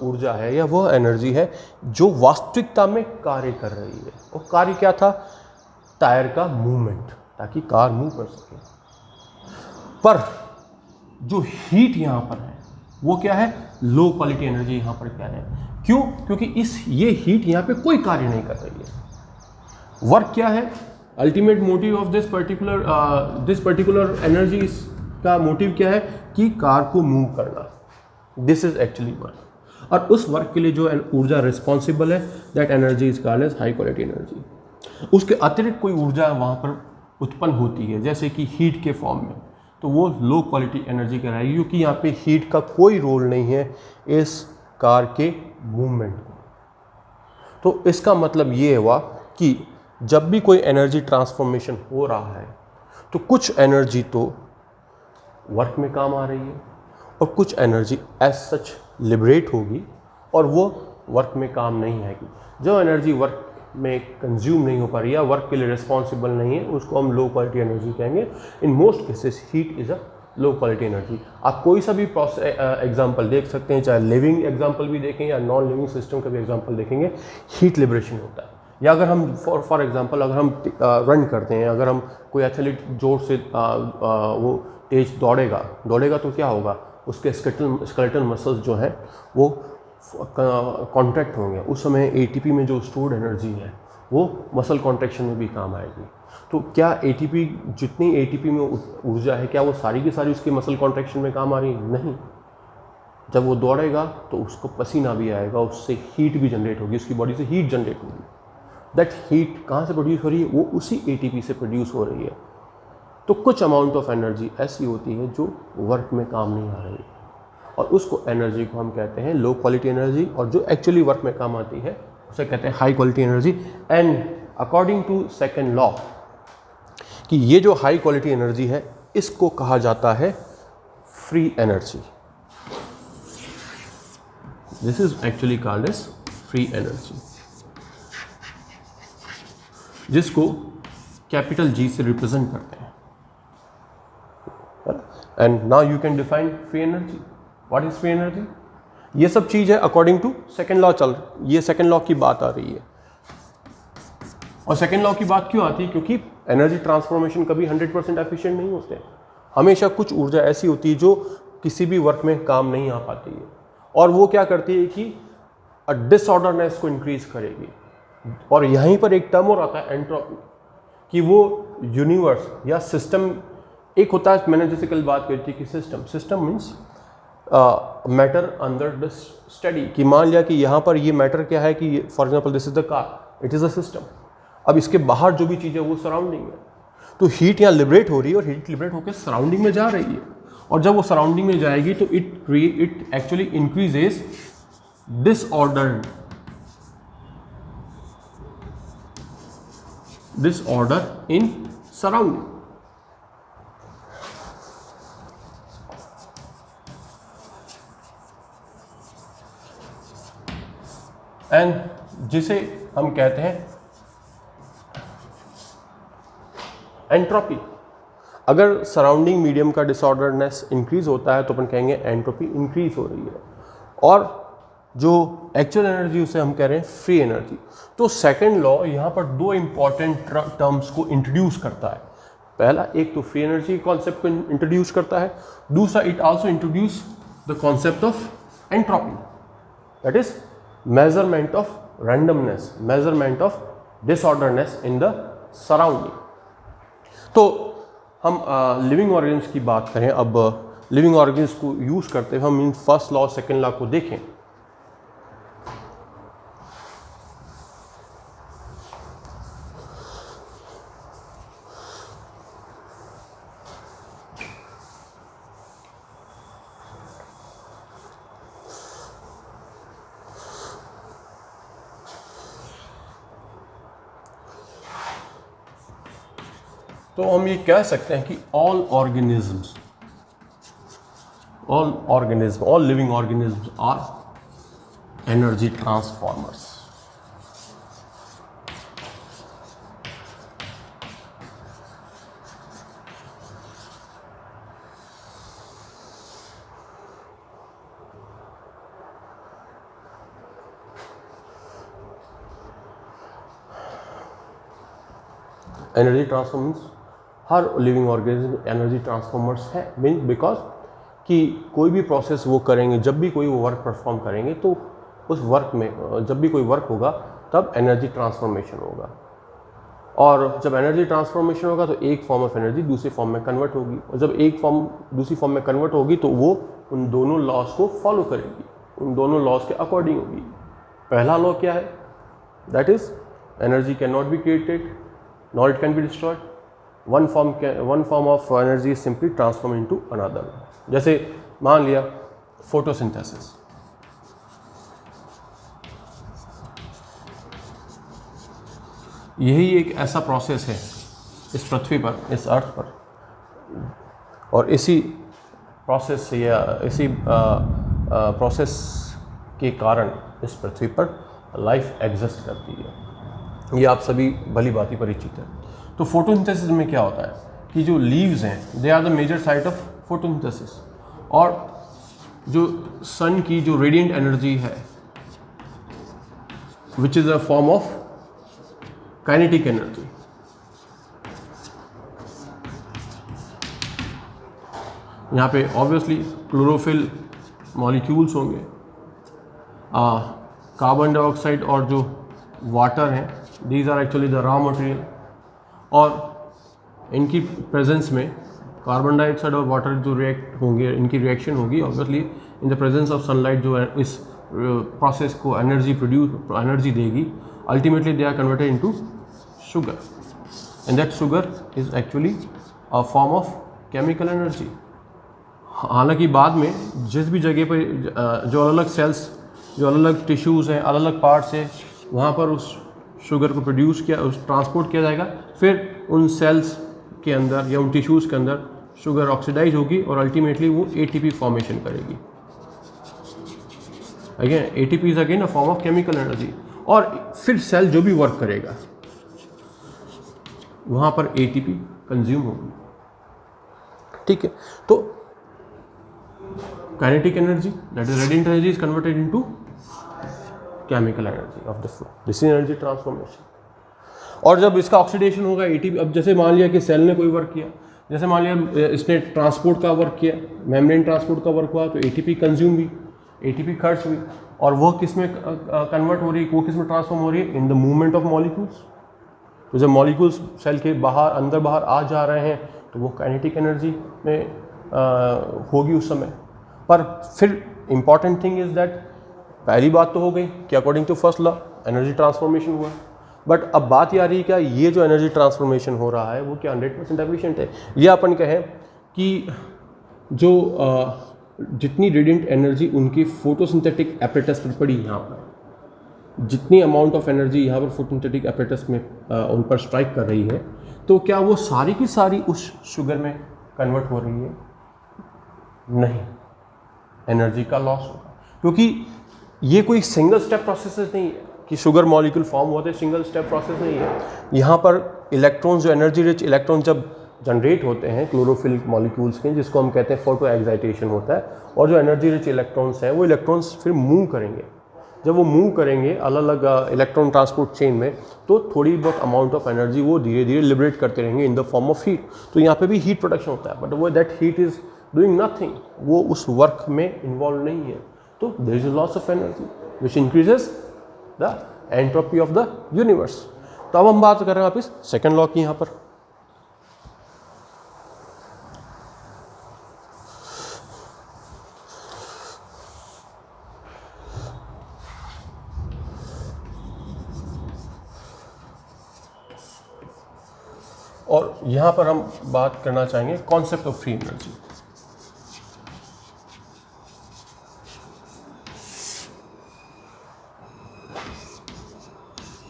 ऊर्जा है, यह वह एनर्जी है जो वास्तविकता में कार्य कर रही है। और कार्य क्या था? टायर का मूवमेंट, ताकि कार मूव कर सके। पर जो हीट यहाँ पर है वो क्या है? लो क्वालिटी एनर्जी यहाँ पर क्या है? क्यों? क्योंकि ये हीट यहाँ पे कोई कार्य नहीं कर रही है। वर्क क्या है? Ultimate motive of this particular energy का मोटिव क्या है? कि कार को मूव करना। This is actually work. और उस वर्क के लिए जो ऊर्जा रिस्पॉन्सिबल है, that energy is called as high quality energy. उसके अतिरिक्त कोई ऊर्जा वहाँ पर उत्पन्न होती है जैसे कि हीट के फॉर्म में, तो वो लो क्वालिटी एनर्जी कहलाएगी, क्योंकि यहाँ पे हीट का कोई रोल नहीं है इस कार के मूवमेंट में। तो इसका मतलब ये हुआ कि जब भी कोई एनर्जी ट्रांसफॉर्मेशन हो रहा है तो कुछ एनर्जी तो वर्क में काम आ रही है और कुछ एनर्जी एज सच लिबरेट होगी और वो वर्क में काम नहीं आएगी। जो एनर्जी वर्क में कंज्यूम नहीं हो पा रही है, वर्क के लिए रिस्पॉन्सिबल नहीं है, उसको हम लो क्वालिटी एनर्जी कहेंगे। In most cases heat is a low quality energy. आप कोई सा भी एग्जाम्पल देख सकते हैं, चाहे लिविंग एग्जाम्पल भी देखें या नॉन लिविंग सिस्टम का भी एग्जाम्पल देखेंगे, हीट लिबरेशन होता है। या अगर हम फॉर एग्जाम्पल अगर हम रन करते हैं, अगर हम कोई एथलीट जोर से वो तेज दौड़ेगा तो क्या होगा? उसके स्केलेटल मसल्स जो हैं वो कॉन्ट्रैक्ट होंगे। उस समय एटीपी में जो स्टोर्ड एनर्जी है वो मसल कॉन्ट्रैक्शन में भी काम आएगी। तो क्या एटीपी, जितनी एटीपी में ऊर्जा है, क्या वो सारी की सारी उसके मसल कॉन्ट्रैक्शन में काम आ रही है? नहीं। जब वो दौड़ेगा तो उसको पसीना भी आएगा, उससे हीट भी जनरेट होगी, उसकी बॉडी से हीट जनरेट होगी। दैट हीट कहाँ से प्रोड्यूस हो रही है? वो उसी एटीपी से प्रोड्यूस हो रही है। तो कुछ अमाउंट ऑफ एनर्जी ऐसी होती है जो वर्क में काम नहीं आ रही है, और उसको एनर्जी को हम कहते हैं लो क्वालिटी एनर्जी, और जो एक्चुअली वर्क में काम आती है उसे कहते हैं high quality energy. And according to second law कि ये जो हाई क्वालिटी एनर्जी है इसको कहा जाता है free energy. This is actually called as free energy, जिसको कैपिटल जी से रिप्रेजेंट करते हैं। And now you can define free energy. What is free energy? ये सब चीज है अकॉर्डिंग टू सेकेंड लॉ ये सेकेंड लॉ की बात आ रही है। और सेकेंड लॉ की बात क्यों आती है? क्योंकि एनर्जी ट्रांसफॉर्मेशन कभी 100% एफिशिएंट नहीं होते। हमेशा कुछ ऊर्जा ऐसी होती है जो किसी भी वर्क में काम नहीं आ पाती है, और वो क्या करती है कि डिसऑर्डरनेस को इंक्रीज करेगी। और यहीं पर एक टर्म और आता है एंट्रोपी, कि वो यूनिवर्स या सिस्टम एक होता है, मैंने जैसे कल बात करी थी कि system means matter under the study, कि मान लिया कि यहाँ पर ये मैटर क्या है कि for example this is the car, it is a system. अब इसके बाहर जो भी चीज़ है वो सराउंडिंग है, तो हीट यहाँ लिबरेट हो रही है और हीट लिबरेट होकर सराउंडिंग में जा रही है, और जब वो सराउंडिंग में जाएगी तो it actually increases disorder in surrounding. And जिसे हम कहते हैं एंट्रोपी। अगर सराउंडिंग मीडियम का डिसऑर्डरनेस इंक्रीज होता है तो अपन कहेंगे एंट्रोपी इंक्रीज हो रही है। और जो एक्चुअल एनर्जी उसे हम कह रहे हैं फ्री एनर्जी। तो सेकंड लॉ यहाँ पर दो इंपॉर्टेंट टर्म्स को इंट्रोड्यूस करता है। पहला, एक तो फ्री एनर्जी कॉन्सेप्ट को इंट्रोड्यूस करता है, दूसरा it also introduce the concept of entropy, that is measurement of randomness, measurement of disorderness in the surrounding. तो हम लिविंग ऑर्गेन्स की बात करें, अब लिविंग ऑर्गेन्स को यूज करते हुए हम इन फर्स्ट लॉ सेकेंड लॉ को देखें। तो हम ये कह सकते हैं कि all living organism are energy transformers. Energy transformers, हर लिविंग ऑर्गेनिज्म एनर्जी ट्रांसफॉर्मर्स है, मीन बिकॉज कि कोई भी प्रोसेस वो करेंगे, जब भी कोई वो वर्क परफॉर्म करेंगे तो उस वर्क में जब भी कोई वर्क होगा तब एनर्जी ट्रांसफॉर्मेशन होगा। और जब एनर्जी ट्रांसफॉर्मेशन होगा तो एक फॉर्म ऑफ एनर्जी दूसरी फॉर्म में कन्वर्ट होगी, और जब एक फॉर्म दूसरी फॉर्म में कन्वर्ट होगी तो वो उन दोनों लॉज को फॉलो करेगी, उन दोनों लॉज के अकॉर्डिंग होगी। पहला लॉ क्या है? That is energy can not be created nor it can be destroyed. One form of energy is simply transformed into another. जैसे मान लिया फोटोसिंथेसिस, यही एक ऐसा प्रोसेस है इस पृथ्वी पर, इस अर्थ पर, और इसी प्रोसेस से या इसी प्रोसेस के कारण इस पृथ्वी पर लाइफ एग्जिस्ट करती है। ये आप सभी भली भांति परिचित हैं। तो फोटोसिंथेसिस में क्या होता है कि जो लीव्स हैं they are the major site of photosynthesis, और जो सन की जो रेडिएंट एनर्जी है which is a form of kinetic energy, यहाँ पे ऑब्वियसली क्लोरोफिल मॉलिक्यूल्स होंगे, कार्बन डाइऑक्साइड और जो वाटर हैं, these are actually the raw material, और इनकी प्रेजेंस में कार्बन डाइऑक्साइड और वाटर जो रिएक्ट होंगे, इनकी रिएक्शन होगी obviously in the presence of sunlight, जो है इस प्रोसेस को एनर्जी देगी। Ultimately they are converted into sugar, and that sugar is actually a form of chemical energy. हालांकि बाद में जिस भी जगह पर जो अलग अलग सेल्स, जो अलग अलग टिश्यूज़ हैं, अलग अलग पार्ट्स हैं, वहाँ पर उस शुगर को प्रोड्यूस किया, उस ट्रांसपोर्ट किया जाएगा, फिर उन सेल्स के अंदर या उन टिश्यूज़ के अंदर शुगर ऑक्सीडाइज होगी और अल्टीमेटली वो एटीपी फॉर्मेशन करेगी। Again ATP is again a form of chemical energy, और फिर सेल जो भी वर्क करेगा वहाँ पर एटीपी कंज्यूम होगी। ठीक है, तो kinetic energy that is radiant energy is converted into chemical energy of the food, this is energy transformation. और जब इसका ऑक्सीडेशन होगा एटीपी, अब जैसे मान लिया कि सेल ने कोई वर्क किया, जैसे मान लिया इसने ट्रांसपोर्ट का वर्क किया, मेम्ब्रेन ट्रांसपोर्ट का वर्क हुआ, तो एटीपी कंज्यूम हुई, एटीपी खर्च हुई, और वो किस में कन्वर्ट हो रही है, वो किस में ट्रांसफॉर्म हो रही है? In the movement of molecules. तो जब मॉलिक्यूल्स सेल के बाहर अंदर बाहर आ जा रहे हैं तो वो काइनेटिक एनर्जी में होगी उस समय। पर फिर इंपॉर्टेंट थिंग इज दैट, पहली बात तो हो गई कि according to first law energy transformation हुआ, बट अब बात ये आ रही है क्या ये जो एनर्जी ट्रांसफॉर्मेशन हो रहा है वो क्या 100% एफिशिएंट है? ये अपन कहें कि जो जितनी रेडिएंट एनर्जी उनकी फोटोसिंथेटिक एपरेटस पर पड़ी, यहाँ पर जितनी अमाउंट ऑफ एनर्जी यहाँ पर फोटोसिंथेटिक एपरेटस में उन पर स्ट्राइक कर रही है, तो क्या वो सारी की सारी उस शुगर में कन्वर्ट हो रही है? नहीं, एनर्जी का लॉस होगा, क्योंकि ये कोई सिंगल स्टेप प्रोसेस नहीं है कि शुगर मॉलिक्यूल फॉर्म हुआ था, सिंगल स्टेप प्रोसेस नहीं है। यहाँ पर इलेक्ट्रॉन्स, जो एनर्जी रिच इलेक्ट्रॉन जब जनरेट होते हैं क्लोरोफिल मॉलिक्यूल्स के, जिसको हम कहते हैं फोटो एक्साइटेशन होता है, और जो एनर्जी रिच इलेक्ट्रॉन्स हैं वो इलेक्ट्रॉन्स फिर मूव करेंगे। जब वो मूव करेंगे अलग अलग इलेक्ट्रॉन ट्रांसपोर्ट चेन में, तो थोड़ी बहुत अमाउंट ऑफ एनर्जी वो धीरे धीरे लिबरेट करते रहेंगे इन द फॉर्म ऑफ हीट। तो यहाँ पे भी हीट प्रोडक्शन होता है, बट वो that heat is doing nothing, वो उस वर्क में इन्वॉल्व नहीं है। तो there is loss of energy which increases the entropy of the universe. तो अब हम बात कर रहे हैं वापिस सेकेंड लॉ की यहाँ पर। और यहाँ पर हम बात करना चाहेंगे concept of free energy.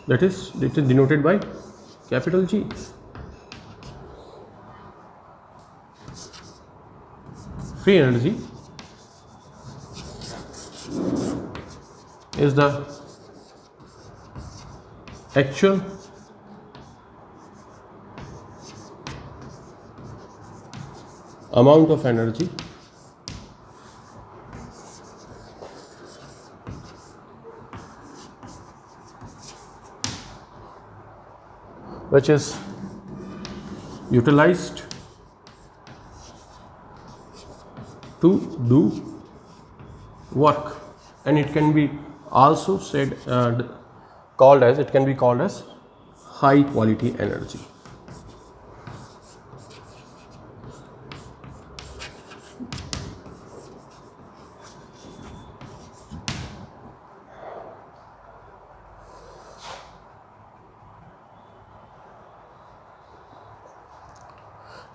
That is denoted by capital G. Free energy is the actual amount of energy which is utilized to do work, and it can be also said called as high quality energy.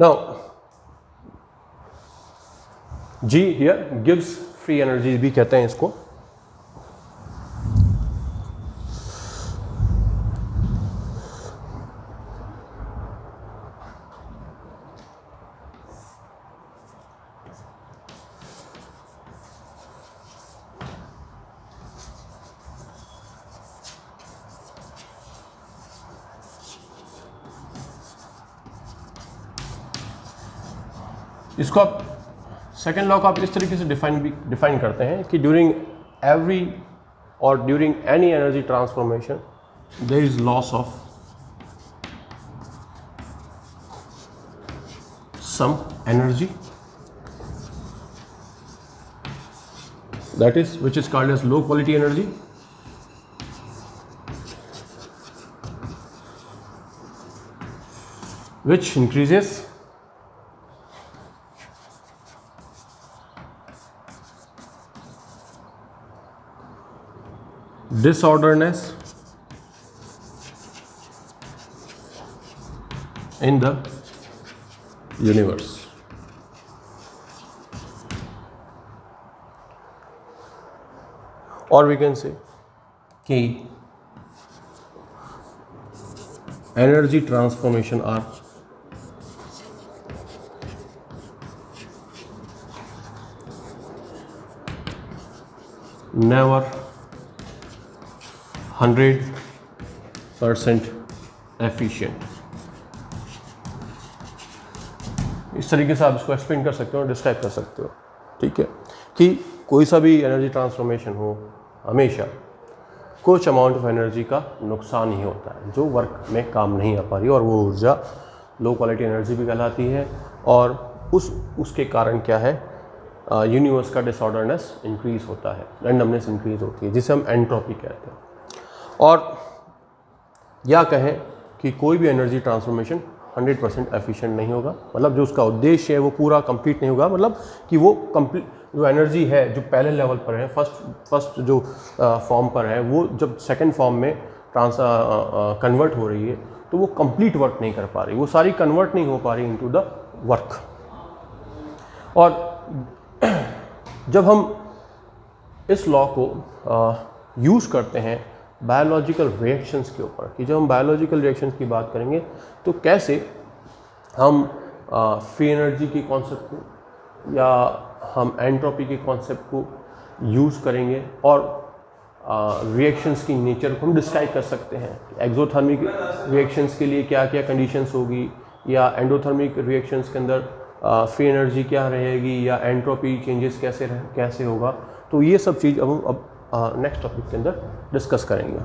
Now, G here gives free energy भी कहते हैं इसको। इसको आप second law को आप इस तरीके से डिफाइन करते हैं कि ड्यूरिंग एवरी और during any energy transformation there is loss of some energy that is which is called as low quality energy, which increases disorderness in the universe. Or we can say कि energy transformation are never 100% efficient. इस तरीके से आप इसको explain कर सकते हो, describe कर सकते हो, ठीक है, कि कोई सा भी एनर्जी ट्रांसफॉर्मेशन हो हमेशा कुछ अमाउंट ऑफ एनर्जी का नुकसान ही होता है जो वर्क में काम नहीं आ पा रही, और वो ऊर्जा लो क्वालिटी एनर्जी भी कहलाती है। और उसके कारण क्या है, यूनिवर्स का डिसऑर्डरनेस इंक्रीज होता है, रैंडमनेस इंक्रीज होती है, जिसे हम एंट्रोपी कहते हैं। और या कहें कि कोई भी एनर्जी ट्रांसफॉर्मेशन 100% एफिशिएंट नहीं होगा, मतलब जो उसका उद्देश्य है वो पूरा कंप्लीट नहीं होगा, मतलब कि वो कंप्लीट जो एनर्जी है जो पहले लेवल पर है, फर्स्ट जो फॉर्म पर है, वो जब सेकंड फॉर्म में कन्वर्ट हो रही है तो वो कंप्लीट वर्क नहीं कर पा रही, वो सारी कन्वर्ट नहीं हो पा रही इनटू द वर्क। और जब हम इस लॉ को यूज़ करते हैं बायोलॉजिकल रिएक्शंस के ऊपर, कि जब हम बायोलॉजिकल रिएक्शंस की बात करेंगे तो कैसे हम फ्री एनर्जी के कॉन्सेप्ट को या हम एंट्रोपी के कॉन्सेप्ट को यूज़ करेंगे और रिएक्शंस की नेचर को हम डिस्क्राइब कर सकते हैं। एक्सोथर्मिक रिएक्शंस के लिए क्या क्या कंडीशंस होगी, या एंडोथर्मिक रिएक्शंस के अंदर फ्री एनर्जी क्या रहेगी, या एंट्रोपी चेंजेस कैसे होगा। तो ये सब चीज़ अब नेक्स्ट टॉपिक के अंदर डिस्कस करेंगे।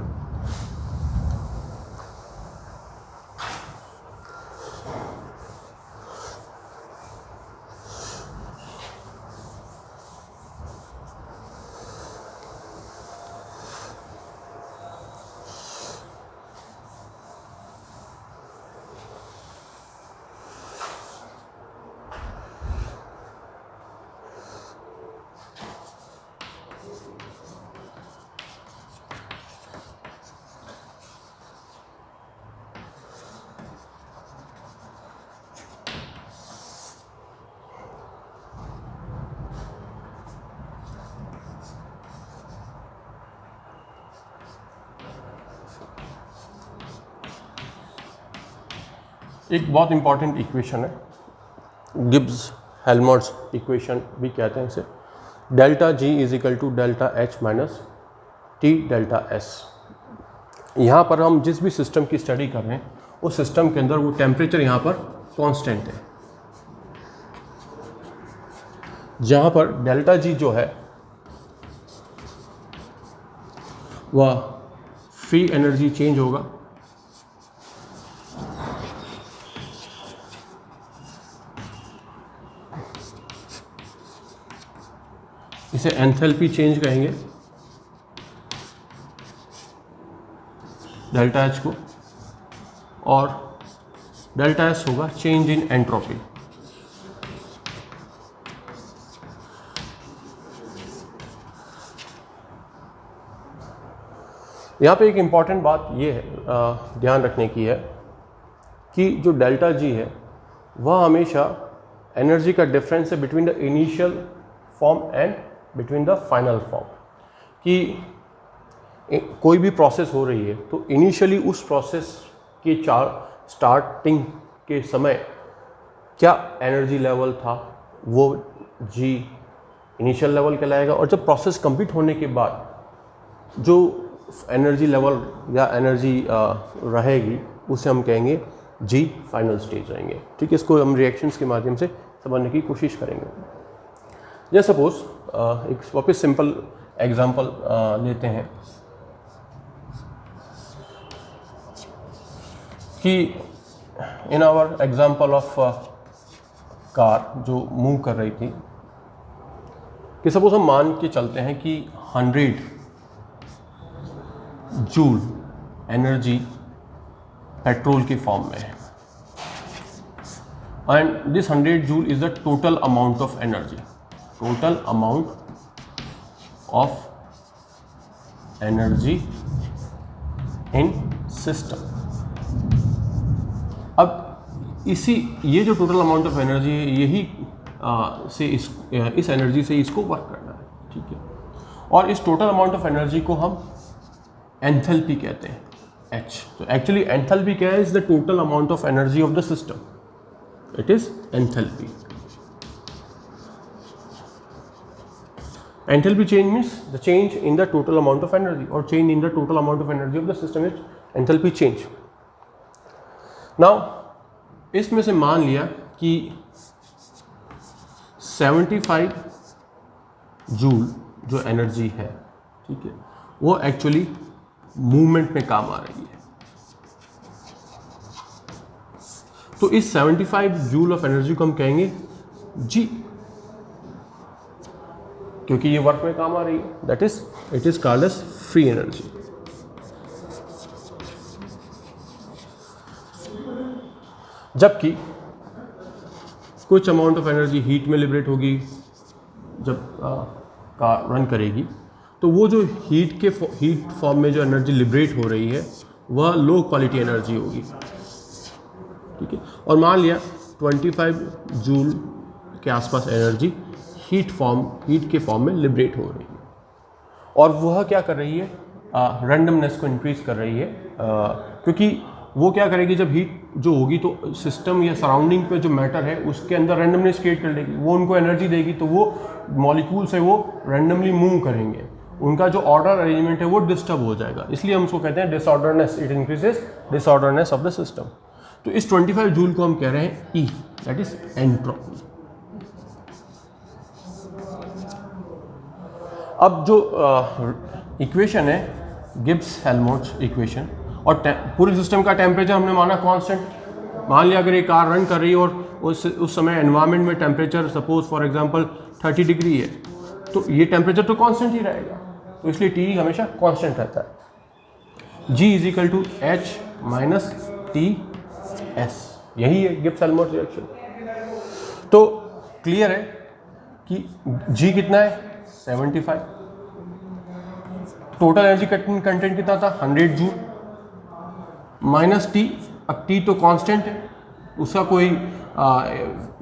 एक बहुत इंपॉर्टेंट इक्वेशन है, गिब्स हेल्महोल्ट्ज इक्वेशन भी कहते हैं इसे। Delta G is equal to delta H minus T delta S. यहाँ पर हम जिस भी सिस्टम की स्टडी कर रहे हैं उस सिस्टम के अंदर वो टेम्परेचर यहाँ पर कांस्टेंट है, जहाँ पर डेल्टा जी जो है वह फ्री एनर्जी चेंज होगा, इसे एंथैल्पी चेंज कहेंगे डेल्टा एच को, और डेल्टा एस होगा चेंज इन एंट्रोपी। यहाँ पे एक इम्पॉर्टेंट बात ये है ध्यान रखने की है कि जो डेल्टा जी है वह हमेशा एनर्जी का डिफरेंस है between the initial form and between the final form. कि कोई भी प्रोसेस हो रही है तो इनिशियली उस प्रोसेस के स्टार्टिंग के समय क्या एनर्जी लेवल था वो जी इनिशियल लेवल कहलाएगा, और जब प्रोसेस कंप्लीट होने के बाद जो एनर्जी लेवल या एनर्जी रहेगी उसे हम कहेंगे जी फाइनल स्टेज रहेंगे। ठीक है, इसको हम रिएक्शंस के माध्यम से समझने की कोशिश करेंगे। जैसे सपोज एक वापस सिंपल एग्जांपल लेते हैं कि in our example of car जो मूव कर रही थी, कि सपोज हम मान के चलते हैं कि 100 जूल एनर्जी पेट्रोल के फॉर्म में है, and this 100 joule is the total amount of energy, total amount of energy in system। अब ये जो टोटल अमाउंट ऑफ एनर्जी है यही इस एनर्जी से इसको वर्क करना है। ठीक है, और इस टोटल अमाउंट ऑफ एनर्जी को हम एंथैल्पी कहते हैं, H। तो एक्चुअली एंथैल्पी क्या है? Is the total amount of energy of the system, it is enthalpy. Enthalpy change means the change in the total amount of energy, or change in the total amount of energy of the system is enthalpy change। Now इसमें से मान लिया कि 75 joule जो energy है, ठीक है, वो एक्चुअली मूवमेंट में काम आ रही है। तो इस 75 जूल ऑफ एनर्जी को हम कहेंगे जी, क्योंकि ये वर्क में काम आ रही है, that is it is called as free energy. जबकि कुछ अमाउंट ऑफ एनर्जी हीट में लिबरेट होगी जब कार रन करेगी, तो वो जो हीट फॉर्म में जो एनर्जी लिबरेट हो रही है वह लो क्वालिटी एनर्जी होगी। ठीक है, और मान लिया 25 जूल के आसपास एनर्जी हीट के फॉर्म में लिबरेट हो रही है, और वह क्या कर रही है? रैंडमनेस को इंक्रीज कर रही है, क्योंकि वो क्या करेगी, जब हीट जो होगी तो सिस्टम या सराउंडिंग पे जो मैटर है उसके अंदर रैंडमनेस क्रिएट कर देगी, वो उनको एनर्जी देगी, तो वो मॉलिक्यूल्स है वो रैंडमली मूव करेंगे, उनका जो ऑर्डर अरेंजमेंट है वो डिस्टर्ब हो जाएगा, इसलिए हम उसको कहते हैं disorderness, it increases disorderness of the system. तो इस 25 जूल को हम कह रहे हैं ई, दैट इज एंट्रोपी। अब जो इक्वेशन है गिब्स हेल्महोल्ट्ज इक्वेशन, और पूरे सिस्टम का टेम्परेचर हमने माना कांस्टेंट। मान लिया अगर ये कार रन कर रही है और उस समय एनवायरनमेंट में temperature suppose for example 30 degree है, तो ये टेम्परेचर तो कांस्टेंट ही रहेगा, तो इसलिए टी हमेशा कांस्टेंट रहता है। G is equal to H minus T S, यही है गिब्स हेल्महोल्ट्ज रिएक्शन। तो क्लियर है कि G कितना है 75, टोटल एनर्जी कंटेंट कितना था 100 जूल, माइनस टी, अब टी तो कांस्टेंट है, उसका कोई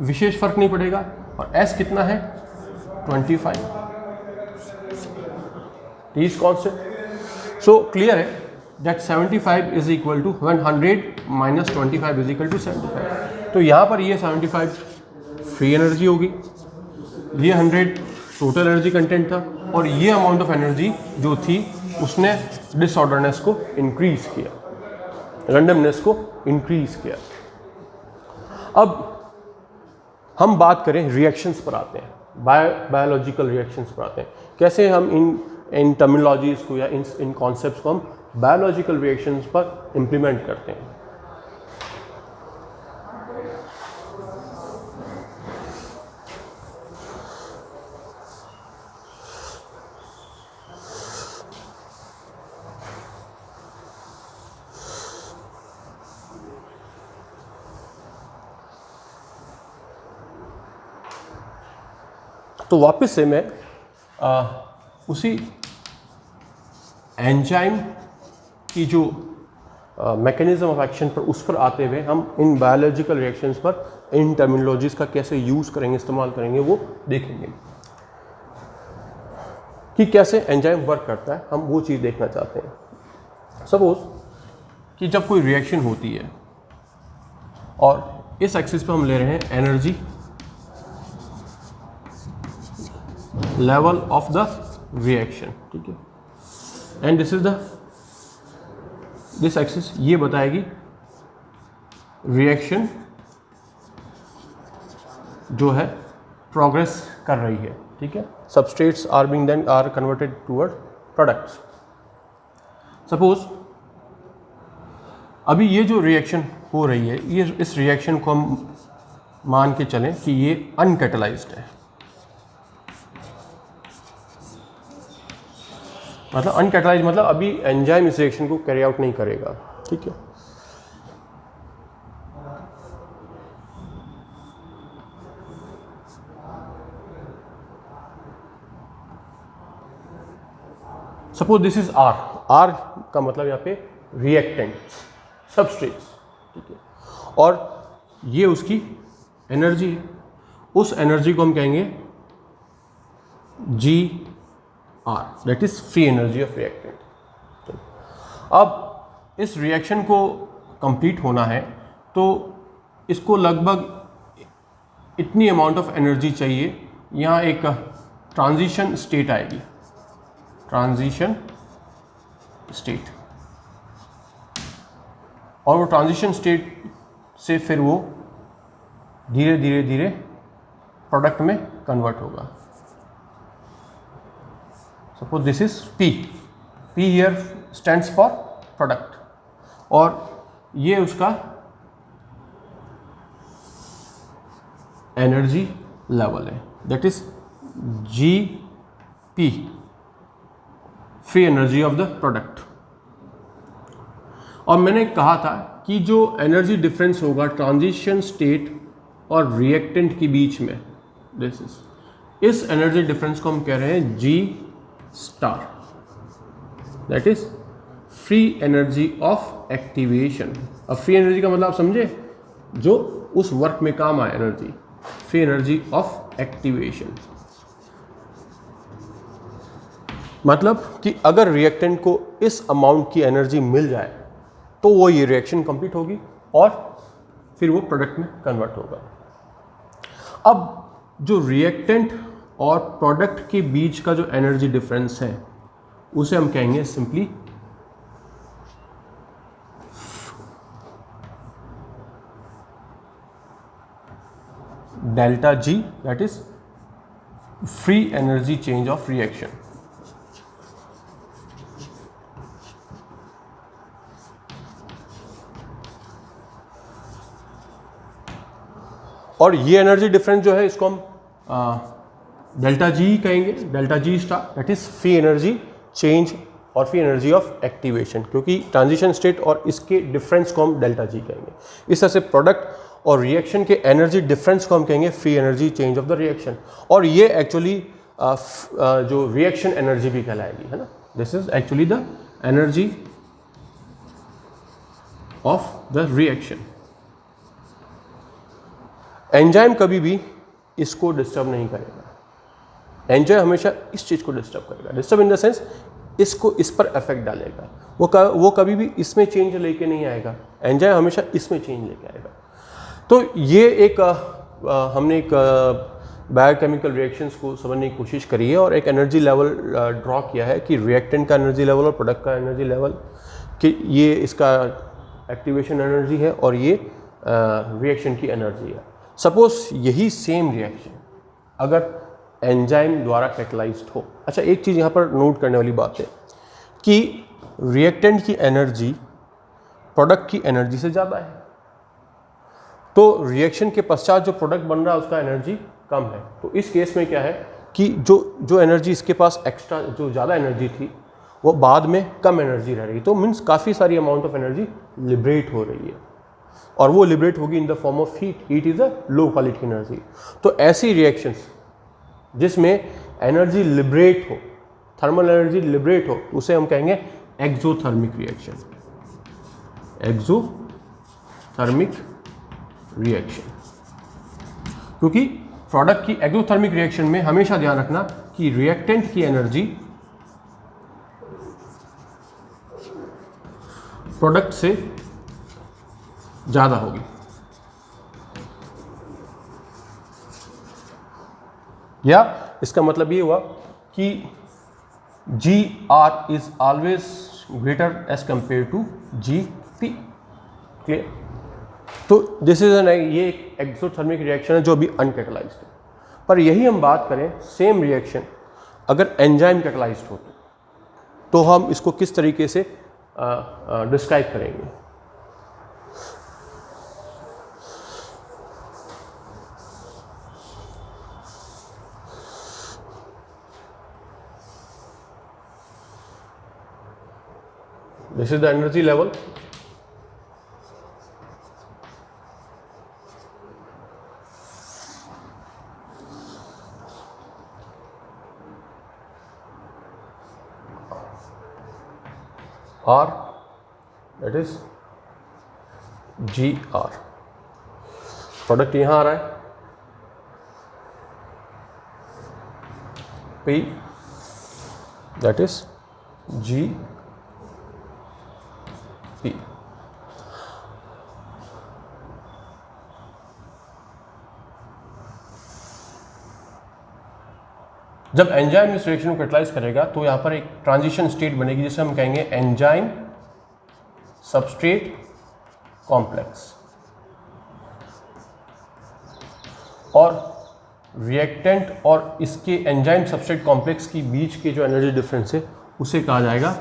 विशेष फर्क नहीं पड़ेगा, और एस कितना है 25, T is constant. So clear है that 75 is equal to 100 minus 25 is equal to 75। तो यहाँ पर ये 75 फ्री एनर्जी होगी, ये 100 टोटल एनर्जी कंटेंट था, और ये अमाउंट ऑफ एनर्जी जो थी उसने डिसऑर्डरनेस को इंक्रीज किया, रैंडमनेस को इंक्रीज किया। अब हम बात करें रिएक्शंस पर आते हैं, बायोलॉजिकल रिएक्शंस पर आते हैं। कैसे हम इन टर्मिनोलॉजीज को या इन कॉन्सेप्ट्स को हम बायोलॉजिकल रिएक्शंस पर इम्प्लीमेंट करते हैं। तो वापस से मैं उसी एंजाइम की जो मैकेनिज्म ऑफ एक्शन पर उस पर आते हुए हम इन बायोलॉजिकल रिएक्शंस पर इन टर्मिनोलॉजीज का कैसे यूज़ करेंगे, इस्तेमाल करेंगे, वो देखेंगे कि कैसे एंजाइम वर्क करता है, हम वो चीज़ देखना चाहते हैं। सपोज कि जब कोई रिएक्शन होती है और इस एक्सिस पे हम ले रहे हैं energy level of the reaction, ठीक है, एंड दिस एक्सिस ये बताएगी रिएक्शन जो है प्रोग्रेस कर रही है, ठीक है। Substrates are being then are converted toward products. Suppose अभी ये जो रिएक्शन हो रही है, ये इस रिएक्शन को हम मान के चलें कि ये अनकैटलाइज्ड है, मतलब अनकैटलाइज्ड मतलब अभी एंजाइम इस रिएक्शन को कैरी आउट नहीं करेगा, ठीक है। Suppose this is R, R का मतलब यहाँ पे रिएक्टेंट्स, सबस्ट्रेट्स, ठीक है, और ये उसकी एनर्जी है, उस एनर्जी को हम कहेंगे G R, that is free energy of reactant. अब इस रिएक्शन को कंप्लीट होना है तो इसको लगभग इतनी अमाउंट ऑफ एनर्जी चाहिए, यहाँ एक ट्रांजिशन स्टेट आएगी, ट्रांजिशन स्टेट, और वो ट्रांजिशन स्टेट से फिर वो धीरे धीरे धीरे प्रोडक्ट में कन्वर्ट होगा। Suppose this is P, P here stands for product, और ये उसका एनर्जी लेवल है, that is GP, free energy of the product. और मैंने कहा था कि जो एनर्जी डिफरेंस होगा ट्रांजिशन स्टेट और रिएक्टेंट के बीच में, दिस इज, इस एनर्जी डिफरेंस को हम कह रहे हैं G star, that is free energy of activation. अब फ्री एनर्जी का मतलब आप समझे, जो उस वर्क में काम आए energy, free energy of activation. मतलब कि अगर रिएक्टेंट को इस अमाउंट की एनर्जी मिल जाए तो वो ये रिएक्शन कंप्लीट होगी और फिर वो प्रोडक्ट में कन्वर्ट होगा। अब जो रिएक्टेंट और प्रोडक्ट के बीच का जो एनर्जी डिफरेंस है उसे हम कहेंगे simply delta G, that is free energy change of reaction. और ये एनर्जी डिफरेंस जो है इसको हम डेल्टा जी कहेंगे, delta G star, that is free energy change और फ्री एनर्जी ऑफ एक्टिवेशन, क्योंकि ट्रांजिशन स्टेट और इसके डिफरेंस को हम डेल्टा जी कहेंगे। इस तरह से प्रोडक्ट और रिएक्शन के एनर्जी डिफरेंस को हम कहेंगे free energy change of the reaction. और ये एक्चुअली जो रिएक्शन एनर्जी भी कहलाएगी, है ना। This is actually the energy of the reaction. Enzyme कभी भी इसको डिस्टर्ब नहीं करेगा। एंजाइम हमेशा इस चीज़ को डिस्टर्ब करेगा, डिस्टर्ब इन द सेंस इसको इस पर इफेक्ट डालेगा। वो कभी भी इसमें चेंज लेके नहीं आएगा, एंजाइम हमेशा इसमें चेंज लेके आएगा। तो ये एक हमने एक बायोकेमिकल रिएक्शंस को समझने की कोशिश करी है और एक एनर्जी लेवल ड्रॉ किया है कि रिएक्टेंट का एनर्जी लेवल और प्रोडक्ट का एनर्जी लेवल, कि ये इसका एक्टिवेशन एनर्जी है और ये रिएक्शन की एनर्जी है। सपोज यही सेम रिएक्शन अगर एंजाइम द्वारा कैटलाइज्ड हो। अच्छा, एक चीज़ यहाँ पर नोट करने वाली बात है कि रिएक्टेंट की एनर्जी प्रोडक्ट की एनर्जी से ज़्यादा है, तो रिएक्शन के पश्चात जो प्रोडक्ट बन रहा है उसका एनर्जी कम है। तो इस केस में क्या है कि जो एनर्जी इसके पास एक्स्ट्रा, जो ज़्यादा एनर्जी थी, वो बाद में कम एनर्जी रह रही, तो मीन्स काफ़ी सारी अमाउंट ऑफ एनर्जी लिबरेट हो रही है और वो लिबरेट होगी in the form of heat. Heat is a low quality energy. तो ऐसी रिएक्शंस जिसमें एनर्जी लिबरेट हो, थर्मल एनर्जी लिबरेट हो, उसे हम कहेंगे एक्सोथर्मिक रिएक्शन। एक्सोथर्मिक रिएक्शन, क्योंकि प्रोडक्ट की एक्सोथर्मिक रिएक्शन में हमेशा ध्यान रखना कि रिएक्टेंट की एनर्जी प्रोडक्ट से ज़्यादा होगी। या इसका मतलब ये हुआ कि G R is always greater as compare to G P. Clear? तो दिस इज ये एक एक्सोथर्मिक रिएक्शन है जो अभी अनकैटलाइज्ड है। पर यही हम बात करें सेम रिएक्शन अगर एंजाइम कैटलाइज्ड हो तो हम इसको किस तरीके से डिस्क्राइब करेंगे। This is the energy level. R, that is GR. Product यहाँ आ रहा है, P, that is G P. जब एंजाइम इस रिएक्शन को कैटलाइज करेगा तो यहाँ पर एक ट्रांजिशन स्टेट बनेगी जिसे हम कहेंगे एंजाइम सबस्ट्रेट कॉम्प्लेक्स। और रिएक्टेंट और इसके एंजाइम सबस्ट्रेट कॉम्प्लेक्स के बीच के जो एनर्जी डिफरेंस है उसे कहा जाएगा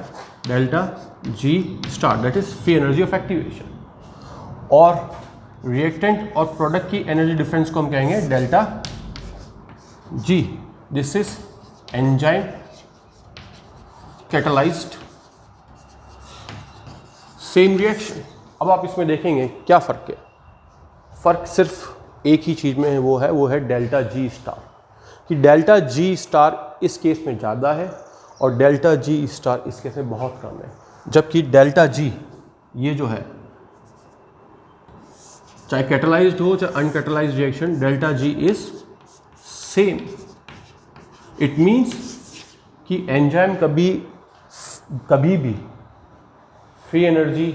delta G star, that is free energy of activation. और रिएक्टेंट और प्रोडक्ट की एनर्जी डिफरेंस को हम कहेंगे delta G. This is enzyme catalysed same reaction. अब आप इसमें देखेंगे क्या फ़र्क है। फ़र्क सिर्फ एक ही चीज़ में है, वो है डेल्टा जी स्टार। कि डेल्टा जी स्टार इस केस में ज़्यादा है और डेल्टा जी स्टार इस केस में बहुत कम है। जबकि डेल्टा जी ये जो है, चाहे कैटलाइज्ड हो चाहे uncatalysed reaction, delta G is same. It means कि एंजाइम कभी भी फ्री एनर्जी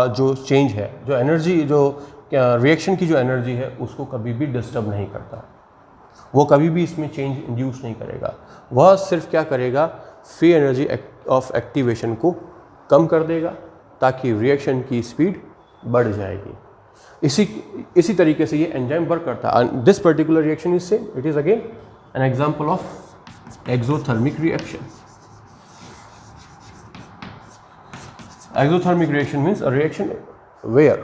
जो चेंज है, जो एनर्जी, जो रिएक्शन की जो एनर्जी है उसको कभी भी डिस्टर्ब नहीं करता। वो कभी भी इसमें चेंज इंड्यूस नहीं करेगा। वह सिर्फ क्या करेगा, फ्री एनर्जी ऑफ एक्टिवेशन को कम कर देगा ताकि रिएक्शन की स्पीड बढ़ जाएगी। इसी तरीके से ये एंजाइम वर्क करता है। This particular reaction is same, it is again an example of exothermic reaction. Exothermic reaction means a reaction where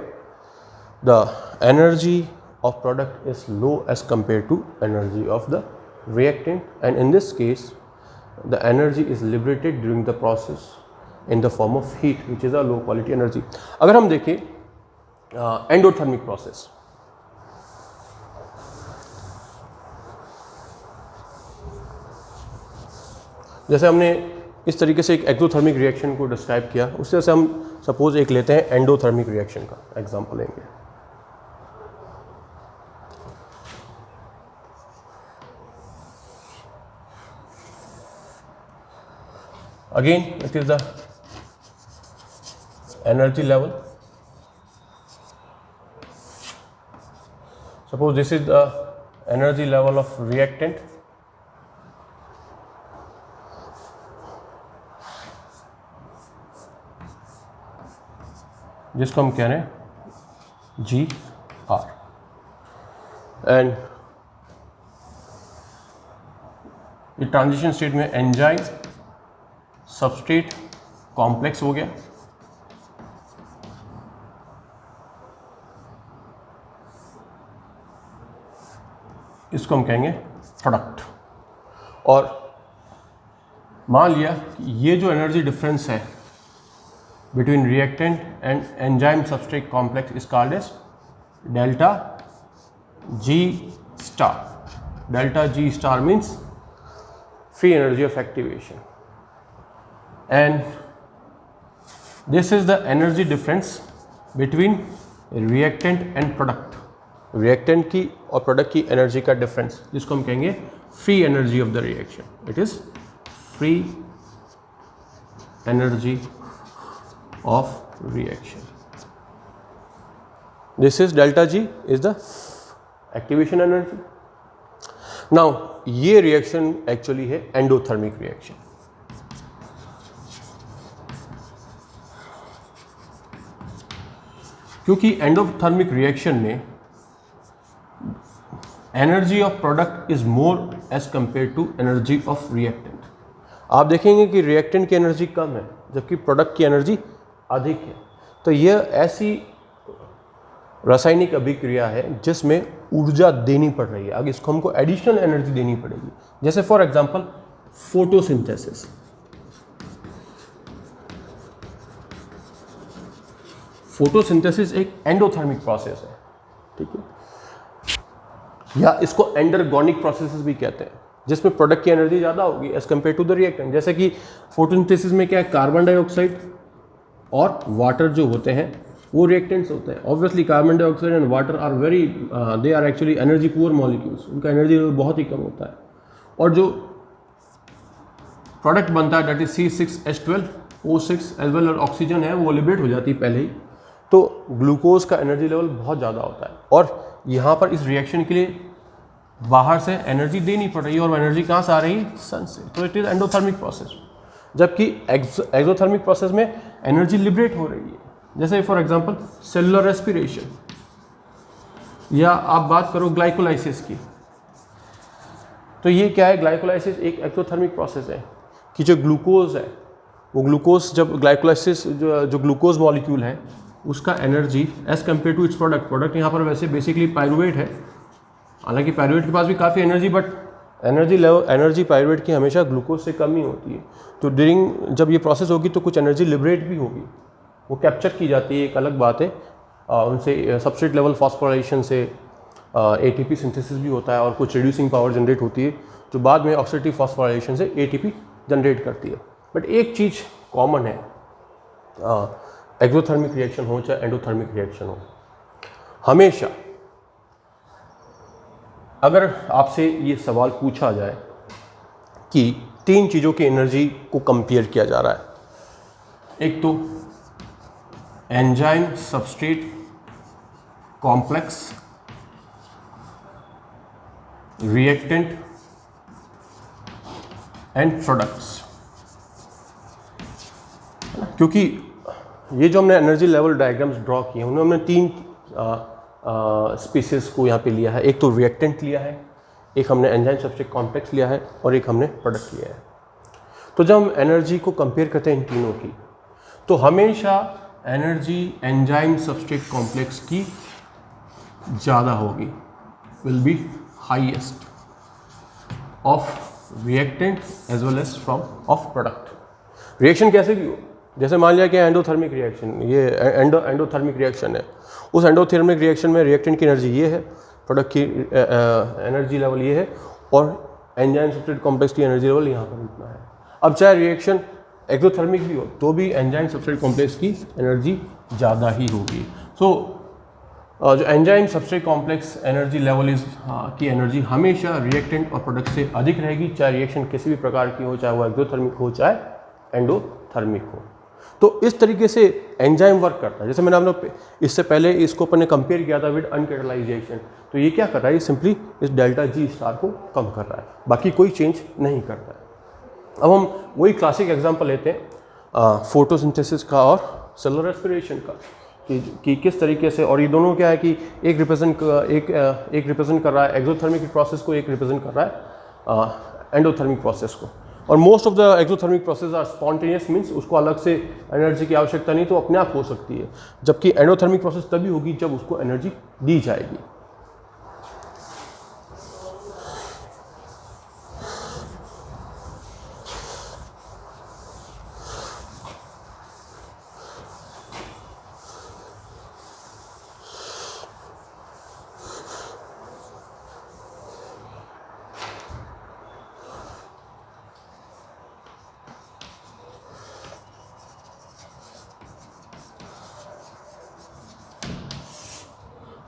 the energy of product is low as compared to energy of the reactant, and in this case the energy is liberated during the process in the form of heat, which is a low quality energy. अगर हम देखें endothermic process, जैसे हमने इस तरीके से एक exothermic reaction को डिस्क्राइब किया, उससे से हम सपोज एक लेते हैं एंडोथर्मिक रिएक्शन का एग्जांपल लेंगे। Again it is the energy level. Suppose this is the energy level of reactant, जिसको हम कह रहे हैं जी आर, एंड ये ट्रांजिशन स्टेट में एंजाइम सबस्ट्रेट कॉम्प्लेक्स हो गया, इसको हम कहेंगे प्रोडक्ट। और मान लिया कि ये जो एनर्जी डिफरेंस है between reactant and enzyme substrate complex is called as delta G star. Delta G star means free energy of activation, and this is the energy difference between reactant and product. reactant की और product की energy का difference, जिसको हम कहेंगे free energy of the reaction. It is free energy of reaction. This is delta G is the activation energy. Now ये reaction actually है endothermic reaction. क्योंकि endothermic reaction में energy of product is more as compared to energy of reactant. आप देखेंगे कि reactant की energy कम है जबकि product की energy अधिक है। तो यह ऐसी रासायनिक अभिक्रिया है जिसमें ऊर्जा देनी पड़ रही है, आगे इसको हमको एडिशनल एनर्जी देनी पड़ेगी। जैसे फॉर एग्जांपल फोटोसिंथेसिस। फोटोसिंथेसिस एक एंडोथर्मिक प्रोसेस है, ठीक है, या इसको एंडरगोनिक प्रोसेसेस भी कहते हैं, जिसमें प्रोडक्ट की एनर्जी ज़्यादा होगी as compare to the reactant. जैसे कि फोटोसिंथेसिस में क्या है, कार्बन डाइऑक्साइड और वाटर जो होते हैं वो रिएक्टेंट्स होते हैं। Obviously carbon dioxide and water are very they are actually energy poor molecules, उनका एनर्जी लेवल बहुत ही कम होता है। और जो प्रोडक्ट बनता है that is C6H12O6 as well, और ऑक्सीजन है वो लिबरेट हो जाती है पहले ही, तो ग्लूकोज का एनर्जी लेवल बहुत ज़्यादा होता है। और यहाँ पर इस रिएक्शन के लिए बाहर से एनर्जी देनी पड़ रही है, और वो एनर्जी कहाँ से आ रही है, सन से। तो इट इज़ एंडोथर्मिक प्रोसेस। जबकि एक्सोथर्मिक प्रोसेस में एनर्जी लिबरेट हो रही है, जैसे फॉर एग्जांपल सेलुलर रेस्पिरेशन, या आप बात करो ग्लाइकोलाइसिस की। तो ये क्या है, ग्लाइकोलाइसिस एक एक्सोथर्मिक प्रोसेस है कि जो ग्लूकोज है वो ग्लूकोज, जब ग्लाइकोलाइसिस जो ग्लूकोज मॉलिक्यूल है उसका energy as compare to its product यहाँ पर वैसे बेसिकली पायरुवेट है, हालांकि पायरुवेट के पास भी काफ़ी एनर्जी, बट एनर्जी पायरुवेट की हमेशा ग्लूकोज से कम ही होती है। तो ड्यूरिंग जब ये प्रोसेस होगी तो कुछ एनर्जी लिबरेट भी होगी, वो कैप्चर की जाती है, एक अलग बात है। उनसे सबस्ट्रेट लेवल फॉस्फोराइलेशन से ATP सिंथेसिस भी होता है, और कुछ रिड्यूसिंग पावर जनरेट होती है जो बाद में ऑक्सीडेटिव फॉस्फोराइलेशन से ATP जनरेट करती है। बट एक चीज़ कॉमन है, एक्सोथर्मिक रिएक्शन हो चाहे एंडोथर्मिक रिएक्शन हो, हमेशा अगर आपसे ये सवाल पूछा जाए कि तीन चीज़ों की एनर्जी को कंपेयर किया जा रहा है, एक तो enzyme substrate complex, reactant and products, क्योंकि ये जो हमने एनर्जी लेवल डायग्राम्स ड्रॉ किए उनमें हमने 3 स्पीसीज को यहाँ पे लिया है। एक तो रिएक्टेंट लिया है, एक हमने एंजाइम सब्सट्रेट कॉम्प्लेक्स लिया है और एक हमने प्रोडक्ट लिया है। तो जब हम एनर्जी को कंपेयर करते हैं इन तीनों की, तो हमेशा एनर्जी एंजाइम सब्सट्रेट कॉम्प्लेक्स की ज़्यादा होगी, will be highest of reactant as well as from of product. Reaction कैसे भी हो, जैसे मान लिया कि एंडोथर्मिक रिएक्शन, ये एंडोथर्मिक रिएक्शन है, उस एंडोथर्मिक रिएक्शन में रिएक्टेंट की एनर्जी ये है, प्रोडक्ट की एनर्जी लेवल ये है और एंजाइम सब्सट्रेट कॉम्प्लेक्स की एनर्जी लेवल यहाँ पर इतना है। अब चाहे रिएक्शन एक्सोथर्मिक भी हो तो भी एंजाइम सब्सट्रेट कॉम्प्लेक्स की एनर्जी ज़्यादा ही होगी। सो जो enzyme substrate complex energy level की एनर्जी हमेशा रिएक्टेंट और प्रोडक्ट से अधिक रहेगी, चाहे रिएक्शन किसी भी प्रकार की हो, चाहे वो एक्सोथर्मिक हो चाहे एंडोथर्मिक हो। तो इस तरीके से एंजाइम वर्क करता है। जैसे मैंने आप लोग इससे पहले इसको अपन ने कंपेयर किया था विद अनकैटालाइजेशन, तो ये क्या कर रहा है, ये सिंपली इस डेल्टा जी स्टार को कम कर रहा है, बाकी कोई चेंज नहीं करता है। अब हम वही क्लासिक एग्जांपल लेते हैं फोटोसिंथेसिस का और सेलुलर रेस्पिरेशन का, कि किस तरीके से, और ये दोनों क्या है कि एक रिप्रेजेंट कर रहा है एक्सोथर्मिक प्रोसेस को, एक रिप्रेजेंट कर रहा है एंडोथर्मिक प्रोसेस को। और most of the exothermic process are spontaneous, means उसको अलग से एनर्जी की आवश्यकता नहीं, तो अपने आप हो सकती है, जबकि एंडोथर्मिक प्रोसेस तभी होगी जब उसको एनर्जी दी जाएगी।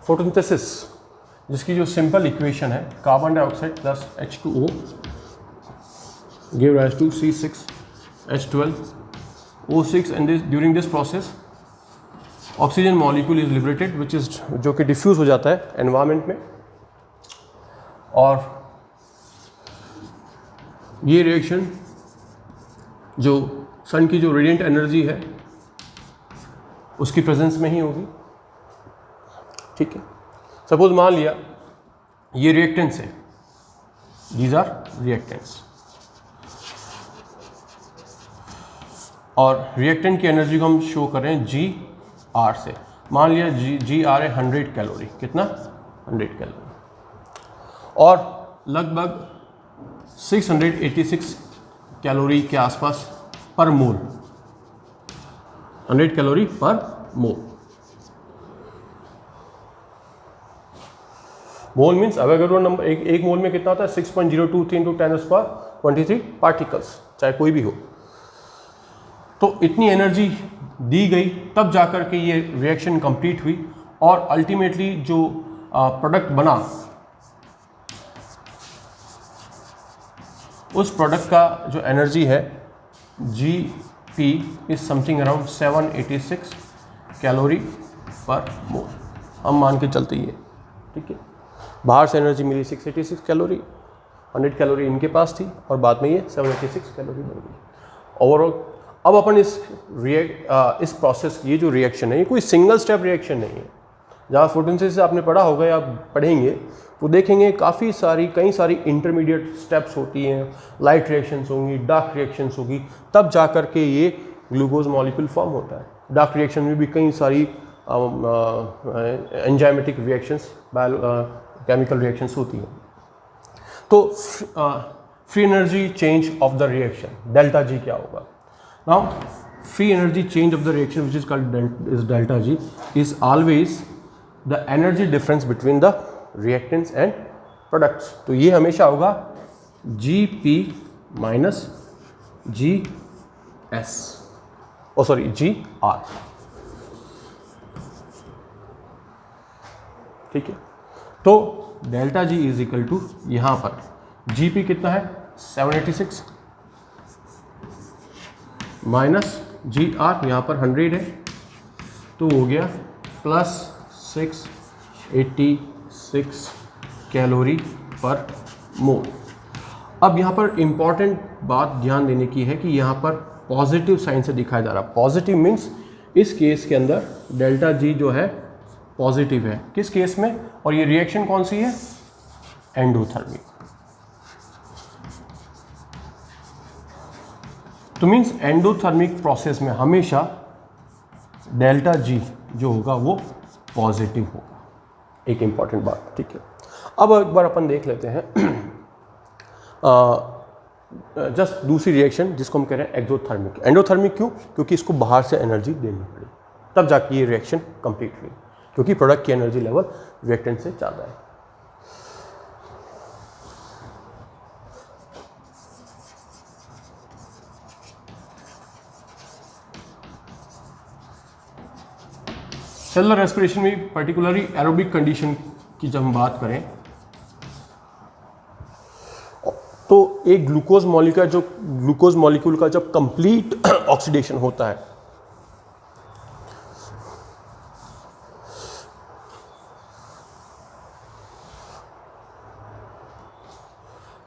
फोटोसिंथेसिस, जिसकी जो सिंपल इक्वेशन है carbon dioxide plus H2O give rise to C6H12O6 and during this process oxygen molecule is liberated which is, जो कि डिफ्यूज हो जाता है एनवायरनमेंट में, और ये रिएक्शन जो सन की जो रेडिएंट एनर्जी है उसकी प्रेजेंस में ही होगी। ठीक है, सपोज मान लिया ये रिएक्टेंट्स है, दीज आर रिएक्टेंट्स, और रिएक्टेंट की एनर्जी को हम शो कर रहे हैं GR से। मान लिया GR है 100 कैलोरी, कितना 100 कैलोरी, और लगभग 686 कैलोरी के आसपास पर मोल, 100 कैलोरी पर मोल। मोल मीन्स अवोगाड्रो नंबर, एक मोल में कितना होता है 6.023 × 10⁻23 पार्टिकल्स, चाहे कोई भी हो। तो इतनी एनर्जी दी गई तब जाकर के ये रिएक्शन कंप्लीट हुई, और अल्टीमेटली जो प्रोडक्ट बना उस प्रोडक्ट का जो एनर्जी है GP is something around 786 calorie per मोल, हम मान के चलते ही है। ठीक है, बाहर से एनर्जी मिली 686 कैलोरी, 100 कैलोरी इनके पास थी, और बाद में ये 786 कैलोरी बन गई ओवरऑल। अब अपन इस प्रोसेस, ये जो रिएक्शन है ये कोई सिंगल स्टेप रिएक्शन नहीं है। जहाँ फोटोसिंथेसिस आपने पढ़ा होगा या पढ़ेंगे तो देखेंगे कई सारी इंटरमीडिएट स्टेप्स होती हैं, लाइट रिएक्शंस होंगी, डार्क रिएक्शंस होगी, तब जा कर के ये ग्लूकोज मॉलिक्यूल फॉर्म होता है। डार्क रिएक्शन में भी कई सारी एंजाइमेटिक रिएक्शंस, केमिकल रिएक्शंस होती हैं। तो free energy change of the reaction delta G क्या होगा? Now free energy change of the reaction, which is called delta G, is always the energy difference between the reactants and products. तो ये हमेशा होगा GP minus GS, GR। ठीक है, तो delta G is equal to, यहाँ पर GP कितना है 786 माइनस GR, यहाँ पर 100 है, तो हो गया प्लस 686 कैलोरी पर मोल। अब यहाँ पर इम्पॉर्टेंट बात ध्यान देने की है कि यहाँ पर पॉजिटिव साइन से दिखाया जा रहा है। पॉजिटिव मीन्स इस केस के अंदर डेल्टा जी जो है पॉजिटिव है। किस केस में? और ये रिएक्शन कौन सी है? एंडोथर्मिक। तो मीन्स एंडोथर्मिक प्रोसेस में हमेशा डेल्टा जी जो होगा वो पॉजिटिव होगा। एक इंपॉर्टेंट बात, ठीक है। अब एक बार अपन देख लेते हैं जस्ट दूसरी रिएक्शन जिसको हम कह रहे हैं एक्सोथर्मिक। एंडोथर्मिक क्यों? क्योंकि इसको बाहर से एनर्जी देनी पड़ी, तब जाके ये रिएक्शन कंप्लीट हुई, क्योंकि प्रोडक्ट की एनर्जी लेवल रिएक्टेंट से ज़्यादा है। सेलुलर रेस्पिरेशन में पर्टिकुलरली एरोबिक कंडीशन की जब हम बात करें तो एक ग्लूकोज मॉलिक्यूल का जब कंप्लीट ऑक्सीडेशन होता है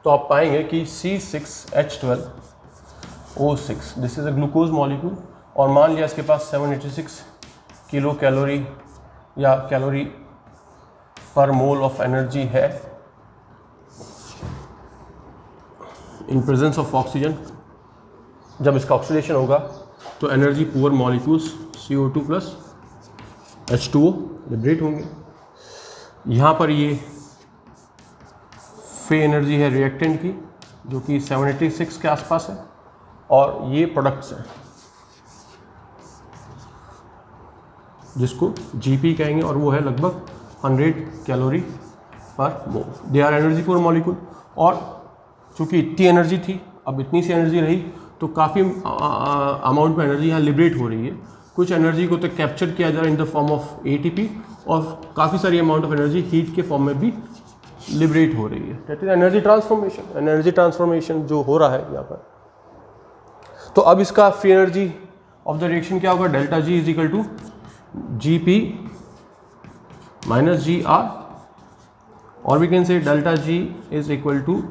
तो आप पाएंगे कि C6H12O6 this is a glucose molecule, और मान लिया इसके पास 786 किलो कैलोरी या calorie per mole of energy है इन प्रेजेंस ऑफ ऑक्सीजन। जब इसका ऑक्सीडेशन होगा तो energy poor molecules CO2 plus H2O liberate होंगे। यहाँ पर ये फ्री एनर्जी है रिएक्टेंट की जो कि 786 के आसपास है, और ये प्रोडक्ट्स हैं जिसको GP कहेंगे, और वो है लगभग 100 calorie per mole. They are energy poor molecule, और चूँकि इतनी एनर्जी थी, अब इतनी सी एनर्जी रही तो काफ़ी अमाउंट में एनर्जी यहाँ लिबरेट हो रही है। कुछ एनर्जी को तो कैप्चर किया जा रहा है in the form of ATP, और काफ़ी सारी अमाउंट ऑफ एनर्जी हीट के फॉर्म में भी लिबरेट हो रही है। That is energy transformation. Energy transformation जो हो रहा है यहाँ पर। तो अब इसका free energy of the reaction क्या होगा? Delta G is equal to GP minus GR, और we can say delta G is equal to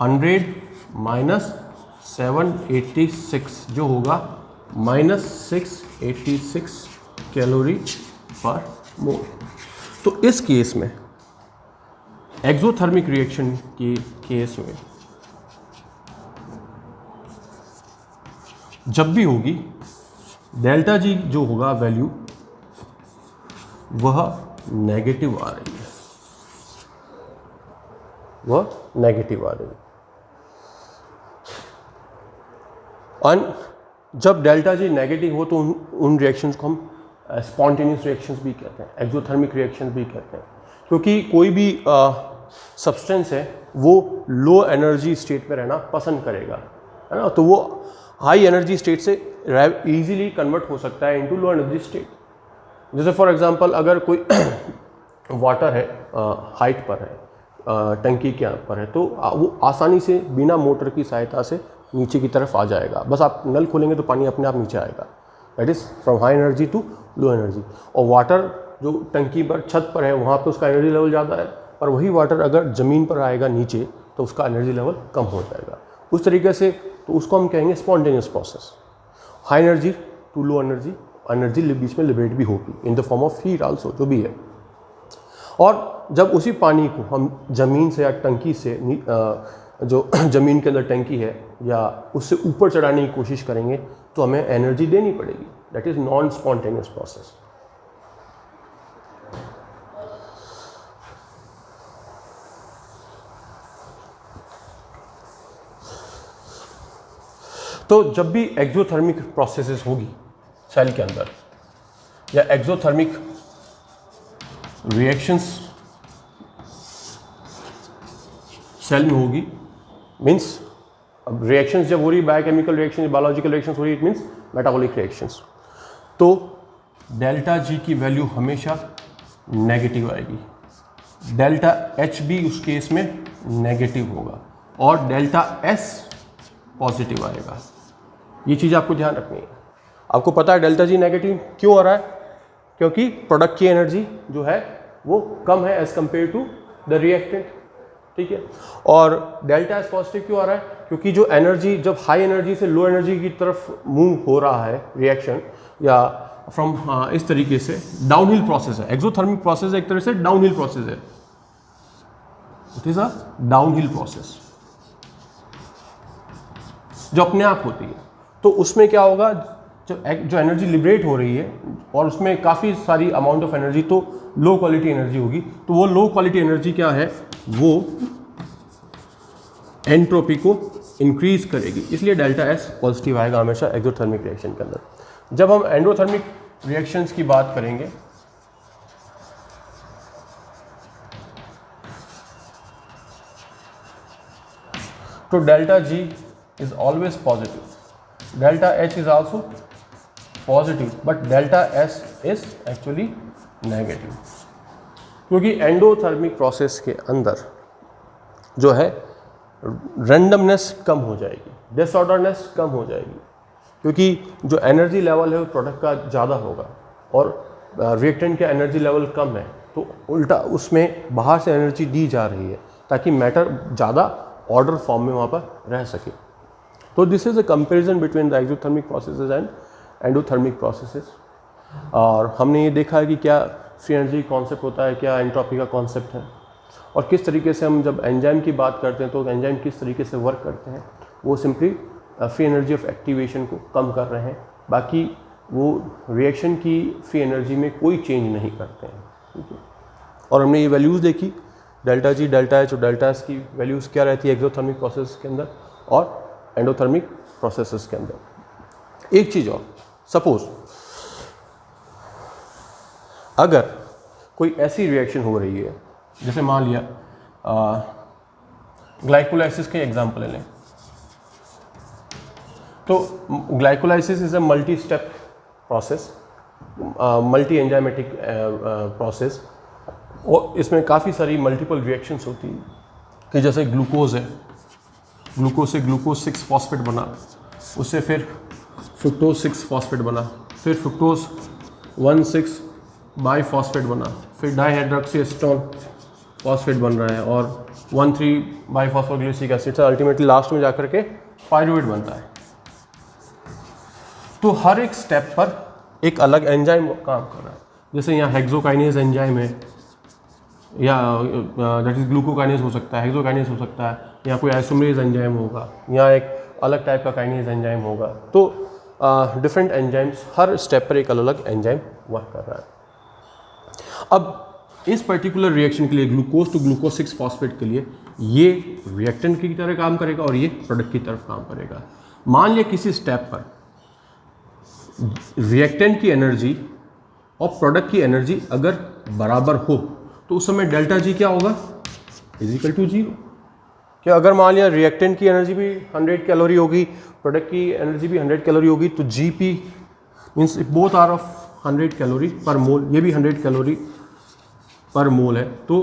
100 minus 786 जो होगा माइनस 686 कैलोरी पर मोल। तो इस केस में एक्सोथर्मिक रिएक्शन के केस में जब भी होगी डेल्टा जी जो होगा वैल्यू वह नेगेटिव आ रही है, वह नेगेटिव आ रही है। और जब डेल्टा जी नेगेटिव हो तो उन रिएक्शंस को हम स्पॉन्टेनियस रिएक्शंस भी कहते हैं, एक्सोथर्मिक रिएक्शंस भी कहते हैं, क्योंकि कोई भी सब्सटेंस है वो लो एनर्जी स्टेट में रहना पसंद करेगा, है ना। तो वो हाई एनर्जी स्टेट से इजीली कन्वर्ट हो सकता है इनटू लो एनर्जी स्टेट। जैसे फॉर एग्जांपल अगर कोई वाटर है हाइट पर है, टंकी के पर है, तो वो आसानी से बिना मोटर की सहायता से नीचे की तरफ आ जाएगा। बस आप नल खोलेंगे तो पानी अपने आप नीचे आएगा। That is from high energy to low energy. और वाटर जो टंकी पर छत पर है वहाँ पे उसका एनर्जी लेवल ज़्यादा है, और वही वाटर अगर ज़मीन पर आएगा नीचे तो उसका एनर्जी लेवल कम हो जाएगा। उस तरीके से तो उसको हम कहेंगे spontaneous process. High energy to low energy, energy बीच में लिबरेट भी होगी in the form of heat also, जो भी है। और जब उसी पानी को हम ज़मीन से या टंकी से जो ज़मीन के अंदर टंकी है या उससे ऊपर चढ़ाने की कोशिश करेंगे तो हमें एनर्जी देनी पड़ेगी। That is non spontaneous process. तो जब भी एक्सोथर्मिक प्रोसेसेस होगी सेल के अंदर या एक्सोथर्मिक रिएक्शंस सेल में होगी, मीन्स अब रिएक्शंस जब हो रही, बायोकेमिकल रिएक्शन, बायोलॉजिकल रिएक्शंस हो रही, इट मीन्स मेटाबॉलिक रिएक्शंस, तो डेल्टा जी की वैल्यू हमेशा नेगेटिव आएगी। डेल्टा एच भी उस केस में नेगेटिव होगा और डेल्टा एस पॉजिटिव आएगा। ये चीज़ आपको ध्यान रखनी है। आपको पता है डेल्टा जी नेगेटिव क्यों आ रहा है? क्योंकि प्रोडक्ट की एनर्जी जो है वो कम है as compare to the reactant, ठीक है। और डेल्टा एस पॉजिटिव क्यों आ रहा है? क्योंकि जो एनर्जी जब हाई एनर्जी से लो एनर्जी की तरफ मूव हो रहा है रिएक्शन, या फ्रॉम इस तरीके से डाउनहिल प्रोसेस है, एक्सोथर्मिक प्रोसेस एक तरह से डाउनहिल प्रोसेस है, it is a downhill process जो अपने आप होती है। तो उसमें क्या होगा, जो एनर्जी लिबरेट हो रही है और उसमें काफ़ी सारी अमाउंट ऑफ एनर्जी, तो लो क्वालिटी एनर्जी होगी, तो वो लो क्वालिटी एनर्जी क्या है, वो एंट्रोपी को इंक्रीज करेगी, इसलिए डेल्टा एस पॉजिटिव आएगा हमेशा एक्सोथर्मिक रिएक्शन के अंदर। जब हम एंडोथर्मिक रिएक्शंस की बात करेंगे तो delta G is always positive, delta H is also positive, but delta S is actually negative, क्योंकि एंडोथर्मिक प्रोसेस के अंदर जो है रैंडमनेस कम हो जाएगी, डिसऑर्डरनेस कम हो जाएगी, क्योंकि जो एनर्जी लेवल है वो प्रोडक्ट का ज़्यादा होगा और रिएक्टेंट का एनर्जी लेवल कम है, तो उल्टा उसमें बाहर से एनर्जी दी जा रही है ताकि मैटर ज़्यादा ऑर्डर फॉर्म में वहाँ पर रह सके। तो this is a comparison between the exothermic processes and endothermic processes. और हमने ये देखा है कि क्या फ्री एनर्जी कॉन्सेप्ट होता है, क्या एंट्रोपी का कॉन्सेप्ट है, और किस तरीके से हम जब एंजाइम की बात करते हैं तो एंजाइम किस तरीके से वर्क करते हैं, वो simply free energy of activation को कम कर रहे हैं, बाकी वो रिएक्शन की फ्री एनर्जी में कोई चेंज नहीं करते हैं, ठीक है। और हमने ये वैल्यूज़ देखी, डेल्टा जी, डेल्टा एच और डेल्टा एस की वैल्यूज़ क्या रहती है एक्सोथर्मिक प्रोसेस के अंदर और एंडोथर्मिक प्रोसेसेस के अंदर। एक चीज़ और, सपोज अगर कोई ऐसी रिएक्शन हो रही है, जैसे मान लिया ग्लाइकोलाइसिस के एग्जाम्पल लें, तो glycolysis is a multi step process, multi enzymatic process, और इसमें काफ़ी सारी मल्टीपल रिएक्शंस होती हैं कि जैसे ग्लूकोज है, ग्लूकोज से ग्लूकोज 6 फॉस्फेट बना, उससे फिर फ्रुक्टोज 6 फॉस्फेट बना, फिर फ्रुक्टोज 1,6 बाई फॉस्फेट बना, फिर डाईहाइड्रोक्सीएसीटोन फॉस्फेट बन रहा है और 1,3 बाई फॉस्फोग्लिसरिक एसिड से अल्टीमेटली लास्ट में जाकर के पायरुवेट बनता है। तो हर एक स्टेप पर एक अलग एंजाइम काम कर रहा है, जैसे यहाँ हेक्सोकाइनेज एंजाइम है, या दैट इज ग्लूकोकाइनेज हो सकता है, हेक्सोकाइनेज हो सकता है, या कोई आइसोमरेज एंजाइम होगा, या एक अलग टाइप का काइनेज एंजाइम होगा। तो डिफरेंट एंजाइम्स हर स्टेप पर एक अलग अलग एंजाइम वर्क कर रहा है। अब इस पर्टिकुलर रिएक्शन के लिए ग्लूकोज टू ग्लूकोज 6 फॉस्फेट के लिए ये रिएक्टेंट की तरह काम करेगा और ये प्रोडक्ट की तरफ काम करेगा। मान लिया किसी स्टेप पर रिएक्टेंट की एनर्जी और प्रोडक्ट की एनर्जी अगर बराबर हो तो उस समय डेल्टा जी क्या होगा, इजिकल टू 0। क्या अगर मान लिया रिएक्टेंट की एनर्जी भी 100 कैलोरी होगी, प्रोडक्ट की एनर्जी भी 100 कैलोरी होगी, तो GP means both are of 100 calorie per mole, ये भी 100 कैलोरी पर मोल है, तो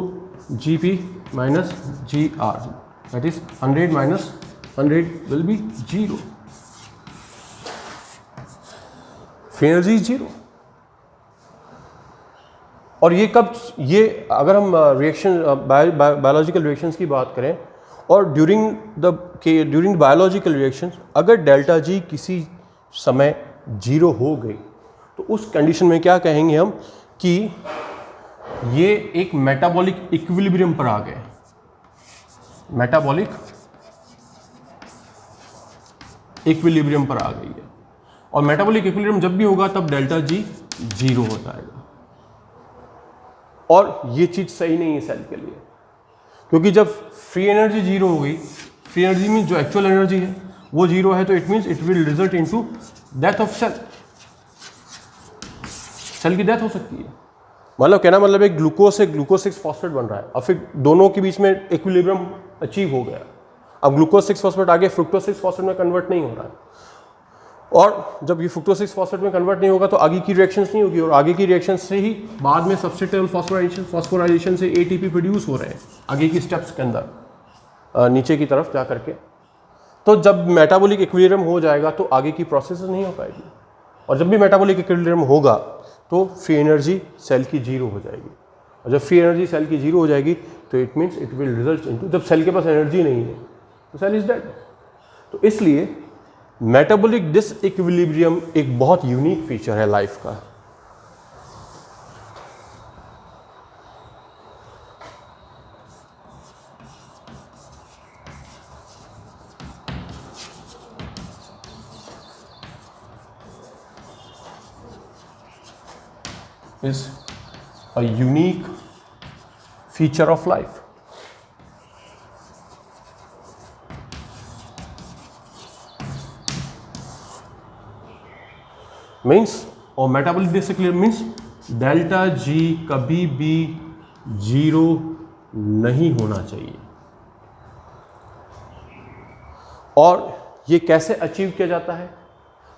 GP minus G R, that is 100 minus 100 will be 0, free energy is 0। और ये कब, ये अगर हम रिएक्शन बायोलॉजिकल रिएक्शंस की बात करें और ड्यूरिंग बायोलॉजिकल रिएक्शन अगर डेल्टा जी किसी समय 0 हो गई तो उस कंडीशन में क्या कहेंगे हम कि ये एक मेटाबॉलिक इक्विलिब्रियम पर आ गए, मेटाबॉलिक इक्विलिब्रियम पर आ गई है। और मेटाबॉलिक इक्विलिब्रियम जब भी होगा तब डेल्टा जी 0 हो जाएगा, और ये चीज़ सही नहीं है सेल के लिए, क्योंकि जब फ्री एनर्जी 0 हो गई, फ्री एनर्जी मीन्स जो एक्चुअल एनर्जी है वो 0 है, तो it means it will result into death of cell, cell की डेथ हो सकती है। मतलब कहना मतलब एक ग्लूकोज से ग्लूकोज 6 फॉस्फेट बन रहा है, और फिर दोनों के बीच में इक्विलिब्रियम अचीव हो गया, अब ग्लूकोज 6 फॉस्फेट आगे फ्रुक्टोज 6 फॉस्फेट में कन्वर्ट नहीं हो रहा है, और जब ये फ्रुक्टोज 6 फॉस्फेट में कन्वर्ट नहीं होगा तो आगे की रिएक्शंस नहीं होगी, और आगे की रिएक्शंस से ही बाद में सब्स्टिट्यूटेबल फॉस्फोराइलेशन से एटीपी प्रोड्यूस हो रहे हैं आगे की स्टेप्स के अंदर नीचे की तरफ जा करके। तो जब मेटाबॉलिक इक्विलिब्रियम हो जाएगा तो आगे की प्रोसेस नहीं हो पाएगी, और जब भी मेटाबॉलिक इक्विलिब्रियम होगा तो फ्री एनर्जी सेल की 0 हो जाएगी, और जब फ्री एनर्जी सेल की 0 हो जाएगी तो it means it will result into, जब सेल के पास एनर्जी नहीं है तो सेल इज डेड, तो इसलिए मेटाबॉलिक डिसइक्विलिब्रियम एक बहुत यूनिक फीचर है लाइफ का। is a unique feature of life. Means और metabolic disequilibrium means delta G कभी भी जीरो नहीं होना चाहिए। और ये कैसे अचीव किया जाता है?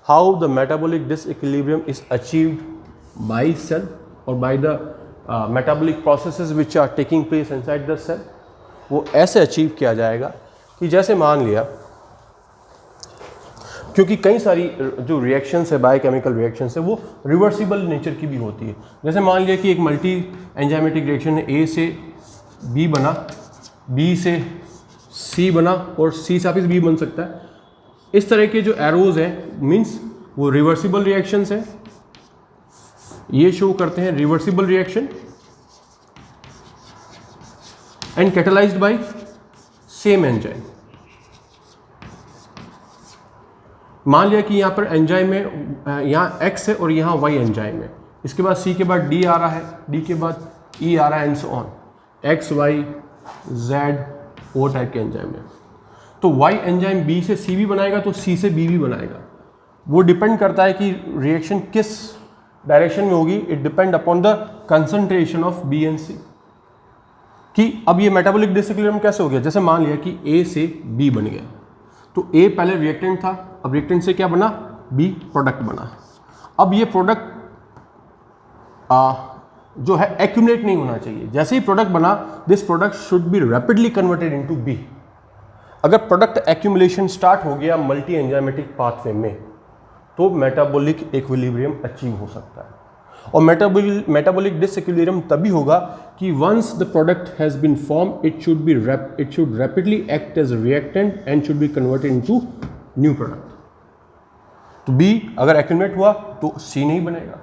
How the metabolic disequilibrium is achieved by cell or by the metabolic processes which are taking place inside the cell। वो ऐसे अचीव किया जाएगा कि जैसे मान लिया, क्योंकि कई सारी जो रिएक्शंस है, बायोकेमिकल रिएक्शंस है, वो रिवर्सिबल नेचर की भी होती है। जैसे मान लिया कि एक मल्टी एंजाइमेटिक रिएक्शन है, ए से बी बना, बी से सी बना और सी से वापस बी बन सकता है। इस तरह के जो एरोज हैं मीन्स वो रिवर्सिबल रिएक्शंस हैं। ये शो करते हैं reversible reaction and catalysed by same enzyme. मान लिया कि यहां पर एंजाइम में यहां एक्स है और यहां वाई एंजाइम है, इसके बाद सी के बाद डी आ रहा है, डी के बाद ई आ रहा है and so on. X Y Z O type के एंजाइम है। तो वाई एंजाइम बी से सी भी बनाएगा तो सी से बी भी बनाएगा। वो डिपेंड करता है कि रिएक्शन किस डायरेक्शन में होगी। It depend upon the concentration of B and C. कि अब ये मेटाबॉलिक डिसइक्विलिब्रियम कैसे हो गया? जैसे मान लिया कि ए से बी बन गया, तो ए पहले रिएक्टेंट था, अब रिएक्टेंट से क्या बना? बी प्रोडक्ट बना। अब ये प्रोडक्ट जो है एक्यूमुलेट नहीं होना चाहिए। जैसे ही प्रोडक्ट बना, this product should be rapidly converted into B. अगर प्रोडक्ट एक्यूमुलेशन स्टार्ट हो गया मल्टी एंजाइमेटिक पाथवे में, तो मेटाबॉलिक इक्विलिब्रियम अचीव हो सकता है। और मेटाबॉलिक डिसइक्विलिब्रियम तभी होगा कि once the product has been form, it should rapidly act as reactant and should be converted into new product. तो बी अगर एक्यूमुलेट हुआ तो सी नहीं बनेगा।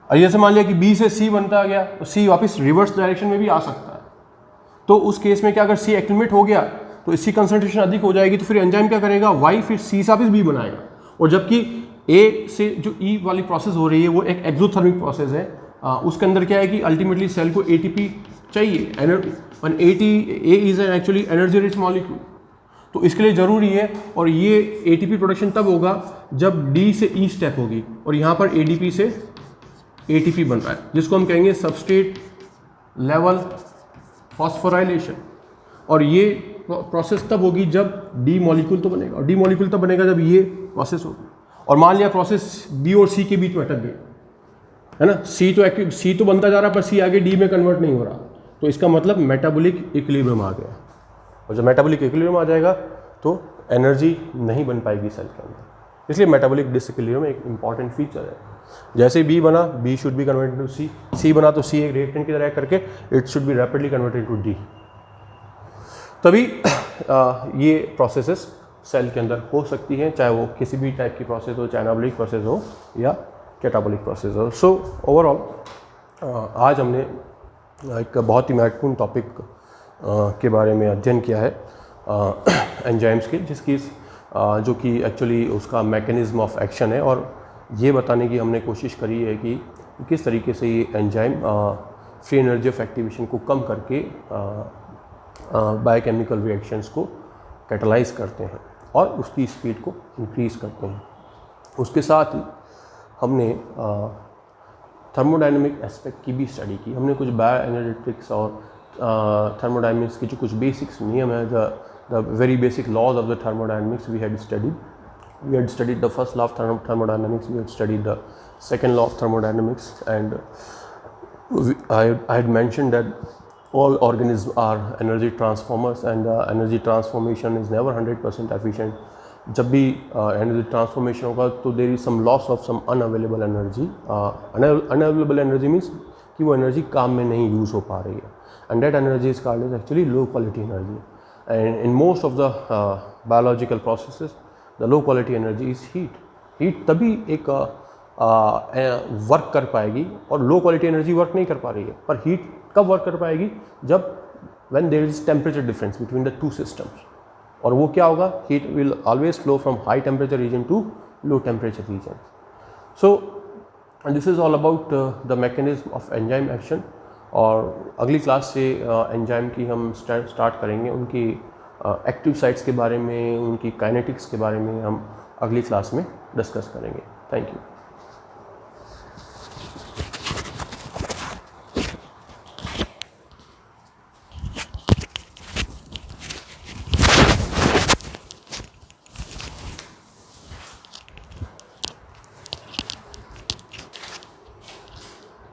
और जैसे मान लिया कि बी से सी बनता गया, तो सी वापस रिवर्स डायरेक्शन में भी आ सकता है। तो उस केस में क्या, अगर सी एक्यूमुलेट हो गया तो इसकी कंसंट्रेशन अधिक हो जाएगी, तो फिर एंजाइम क्या करेगा? वाई फिर सी से वापस बी बनाएगा। और जबकि ए से जो ई वाली प्रोसेस हो रही है वो एक एक्सोथर्मिक प्रोसेस है। उसके अंदर क्या है कि अल्टीमेटली सेल को एटीपी चाहिए। A is an actually energy rich molecule, तो इसके लिए ज़रूरी है। और ये एटीपी प्रोडक्शन तब होगा जब डी से ई स्टेप होगी और यहाँ पर एडीपी से एटीपी बन रहा है, जिसको हम कहेंगे सबस्ट्रेट लेवल फॉस्फोराइलेशन। और ये प्रोसेस तब होगी जब डी मॉलिक्यूल तो बनेगा, और डी मॉलिक्यूल तब बनेगा जब ये प्रोसेस होगी। और मान लिया प्रोसेस बी और सी के बीच में अटक गई, है ना, सी तो बनता जा रहा पर सी आगे डी में कन्वर्ट नहीं हो रहा, तो इसका मतलब मेटाबॉलिक इक्विलिब्रियम आ गया। और जब मेटाबॉलिक इक्विलिब्रियम आ जाएगा तो एनर्जी नहीं बन पाएगी सेल के अंदर। इसलिए मेटाबॉलिक डिसइक्विलिब्रियम एक इंपॉर्टेंट फीचर है। जैसे बी बना, B should be converted to C, C बना तो सी एक रिएक्टेंट की तरह करके it should be rapidly converted to D. तभी ये प्रोसेसेस सेल के अंदर हो सकती हैं, चाहे वो किसी भी टाइप की प्रोसेस हो, चाहे एनाबॉलिक प्रोसेस हो या कैटाबॉलिक प्रोसेस हो। सो ओवरऑल आज हमने एक बहुत ही महत्वपूर्ण टॉपिक के बारे में अध्ययन किया है एंजाइम्स के, जिसकी जो कि एक्चुअली उसका मैकेनिज्म ऑफ एक्शन है, और ये बताने की हमने कोशिश करी है कि किस तरीके से ये enzyme free energy of activation को कम करके बायोकेमिकल रिएक्शंस को कैटलाइज करते हैं और उसकी स्पीड को इंक्रीज़ करते हैं। उसके साथ ही हमने थर्मोडायनेमिक एस्पेक्ट की भी स्टडी की। हमने कुछ बायो एनर्जेटिक्स और थर्मोडायनेमिक्स की जो कुछ बेसिक्स नियम है, the very basic laws of the thermodynamics we had studied the first law of thermodynamics, we had studied the second law of thermodynamics, and I had mentioned that all organisms are energy transformers, and energy transformation is never 100% efficient. जब भी energy transformation होगा तो there is some loss of some unavailable energy. Unavailable energy means कि वो energy काम में नहीं use हो पा रही है, and that energy is called as actually low quality energy. And in most of the biological processes the low quality energy is heat तभी एक वर्क कर पाएगी, और लो क्वालिटी एनर्जी वर्क नहीं कर पा रही है, पर हीट कब वर्क कर पाएगी, जब when there is temperature difference between the two systems, और वो क्या होगा, heat will always flow from high temperature region to low temperature region. So this is all about the mechanism of enzyme action, और अगली class से enzyme की हम start करेंगे, उनकी एक्टिव साइट्स के बारे में, उनकी काइनेटिक्स के बारे में हम अगली क्लास में डिस्कस करेंगे. Thank you.